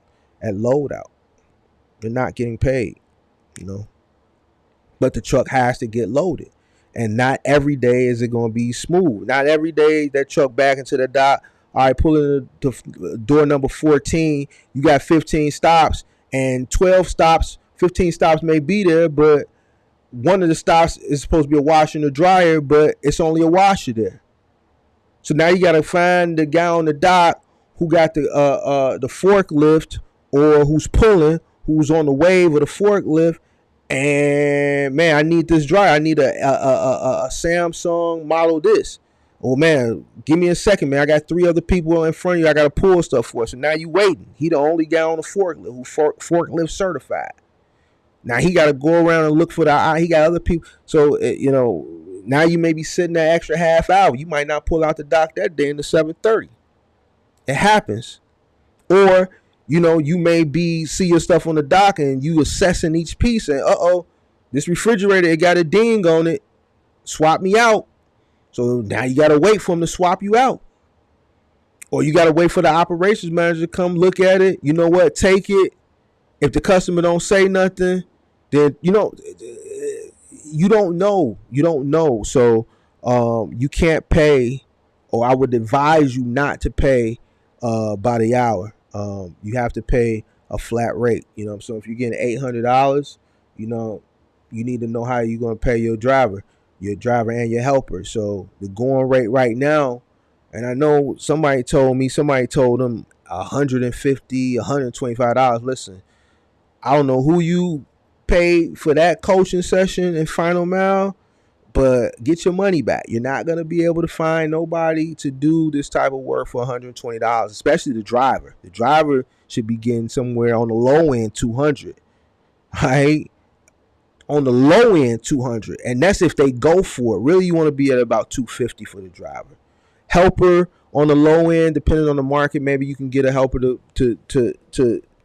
at loadout. They're not getting paid, you know. But the truck has to get loaded. And not every day is it going to be smooth. Not every day that truck back into the dock. All right, pulling the door number 14. You got 15 stops and 12 stops. 15 stops may be there, but one of the stops is supposed to be a washer and a dryer, but it's only a washer there. So now you got to find the guy on the dock who got the forklift or who's pulling, who's on the wave of the forklift. And man, I need this dryer. I need a Samsung model this. Oh man, give me a second, man. I got 3 other people in front of you. I got to pull stuff for. So now you waiting. He the only guy on the forklift who forklift certified. Now he got to go around and look for the. He got other people. So now you may be sitting that extra half hour. You might not pull out the dock that day in the 7:30. It happens. Or you may see your stuff on the dock and you assessing each piece and this refrigerator, it got a ding on it. Swap me out. So now you got to wait for him to swap you out. Or you got to wait for the operations manager to come look at it. You know what? Take it. If the customer don't say nothing, then you don't know. You don't know. So you can't pay, or I would advise you not to pay by the hour. You have to pay a flat rate. So if you're getting $800, you need to know how you're going to pay your driver and your helper. So the going rate right now, and I know somebody told them $150, $125. Listen, I don't know who you paid for that coaching session in Final Mile, but get your money back. You're not going to be able to find nobody to do this type of work for $120, especially the driver. The driver should be getting somewhere on the low end $200, right? On the low end $200, and that's if they go for it. Really, you want to be at about $250 for the driver. Helper on the low end, depending on the market, maybe you can get a helper to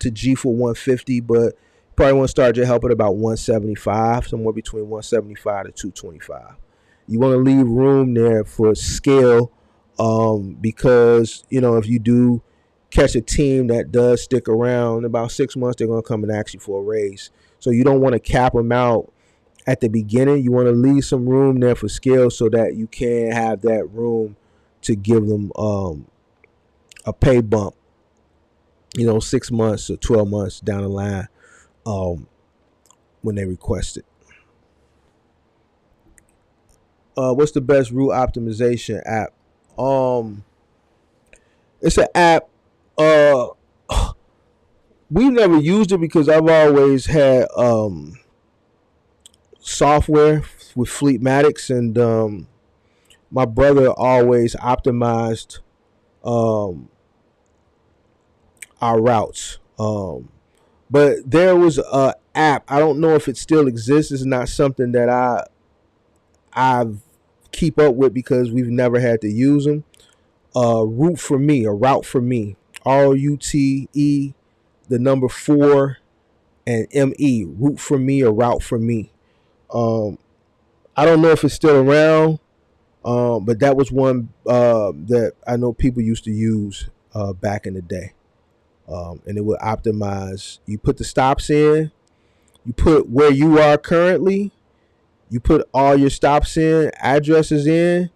G for $150, but probably want to start your help at about $175, somewhere between $175 to $225. You want to leave room there for scale, because if you do catch a team that does stick around, in about 6 months they're going to come and ask you for a raise. So you don't want to cap them out at the beginning. You want to leave some room there for scale so that you can have that room to give them a pay bump, 6 months or 12 months down the line, when they request it. What's the best route optimization app? It's an app. We've never used it because I've always had software with Fleetmatics, and my brother always optimized our routes. But there was a app. I don't know if it still exists. It's not something that I keep up with because we've never had to use them. Route for me, RUTE, the number 4 and ME, route for me or route for me. I don't know if it's still around, but that was one that I know people used to use back in the day. And it would optimize. You put the stops in, you put where you are currently, you put all your stops in, addresses in,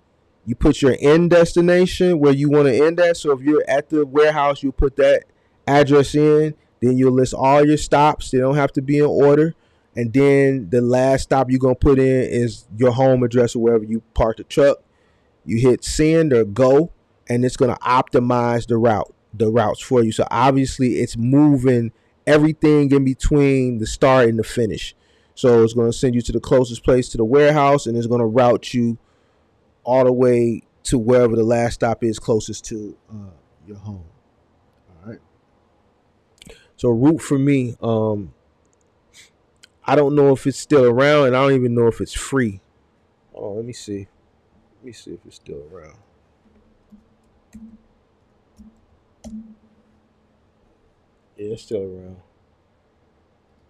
you put your end destination where you want to end at. So if you're at the warehouse, you put that address in, then you'll list all your stops. They don't have to be in order. And then the last stop you're going to put in is your home address or wherever you park the truck. You hit send or go, and it's going to optimize the routes for you. So obviously it's moving everything in between the start and the finish. So it's going to send you to the closest place to the warehouse, and it's going to route you all the way to wherever the last stop is closest to your home. All right. So route for me, I don't know if it's still around, and I don't even know if it's free. Oh, let me see. Let me see if it's still around. Yeah, it's still around.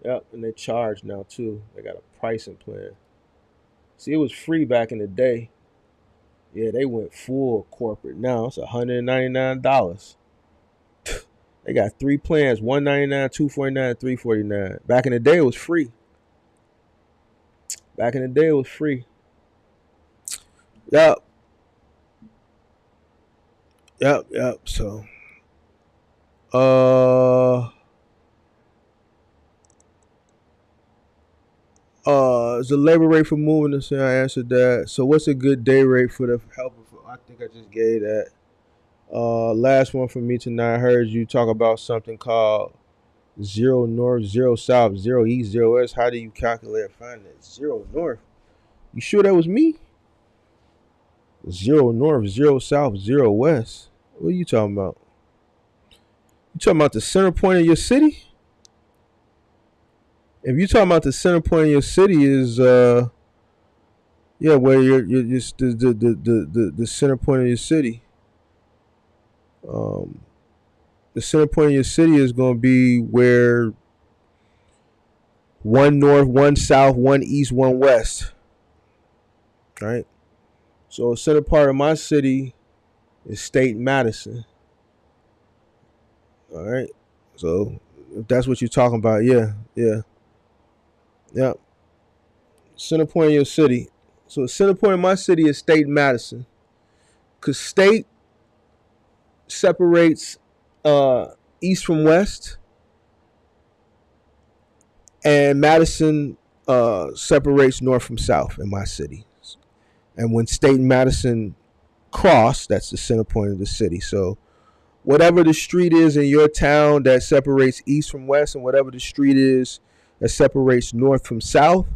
Yep, and they charge now too. They got a pricing plan. See, it was free back in the day. Yeah, they went full corporate. Now it's $199. They got 3 plans: $199, $249, $349. Back in the day, it was free. Back in the day, it was free. Yep, yep. So, is the labor rate for moving the same? I answered that. So, what's a good day rate for the helper? I think I just gave that. Last one for me tonight. I heard you talk about something called zero north, zero south, zero east, zero west. How do you calculate and find that? Zero north. You sure that was me? Zero north, zero south, zero west. What are you talking about? You talking about the center point of your city? If you talking about the center point of your city is yeah, where you're just the center point of your city. Um, the center point of your city is going to be where one north, one south, one east, one west. Right. So the center part of my city is State Madison. All right. So if that's what you're talking about, yeah. Center point of your city. So the center point of my city is State Madison. Cause State separates east from west, and Madison separates north from south in my city. And when State and Madison cross, that's the center point of the city. So whatever the street is in your town that separates east from west, and whatever the street is that separates north from south,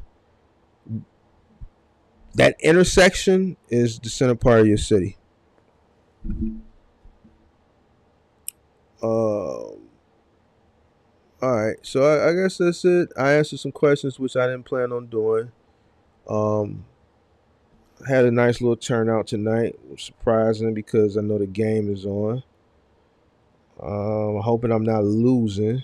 that intersection is the center part of your city. All right, so I guess that's it. I answered some questions which I didn't plan on doing. Had a nice little turnout tonight. Surprising because I know the game is on. I'm hoping I'm not losing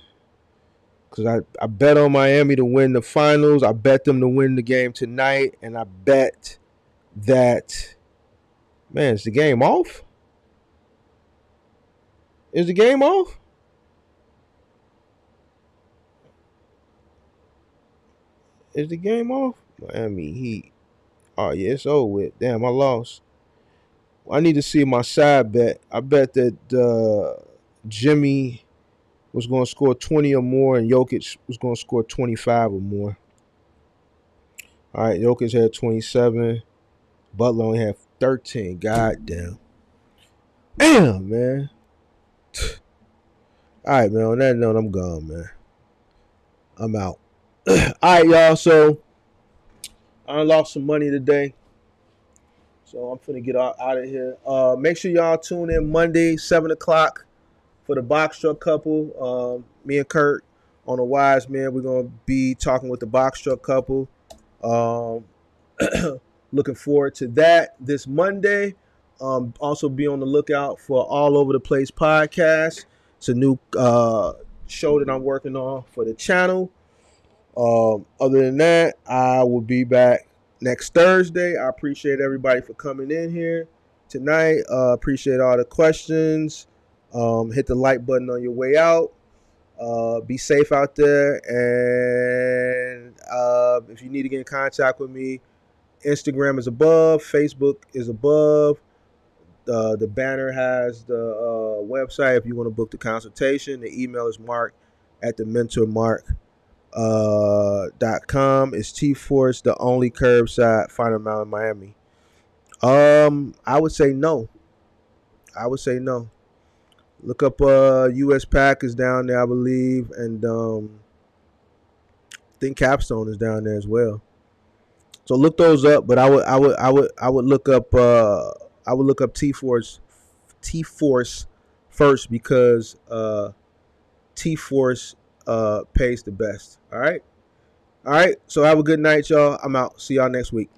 because I bet on Miami to win the finals. I bet them to win the game tonight, and I bet that, man, is the game off? Is the game off? Is the game off? Miami Heat. Oh, yeah, it's over with. Damn, I lost. I need to see my side bet. I bet that Jimmy was going to score 20 or more, and Jokic was going to score 25 or more. All right, Jokic had 27. Butler only had 13. God damn. Damn, man. All right, man. On that note, I'm gone, man. I'm out. All right, y'all. So I lost some money today. So I'm finna get out of here. Make sure y'all tune in Monday, 7 o'clock for the box truck couple. Me and Kurt on the Wise Man. We're going to be talking with the box truck couple. Looking forward to that this Monday. Also be on the lookout for All Over the Place podcast. It's a new show that I'm working on for the channel. Other than that, I will be back next Thursday. I appreciate everybody for coming in here tonight. Appreciate all the questions. Hit the like button on your way out. Be safe out there. And if you need to get in contact with me, Instagram is above. Facebook is above. The banner has the website if you want to book the consultation. The email is mark@thementormark.com. It's T-Force, the only curbside final mile in Miami. I would say no. Look up US Pack is down there, I believe, and I think Capstone is down there as well. So look those up, but I would look up T-Force first because T-Force pays the best. All right. So have a good night, y'all. I'm out. See y'all next week.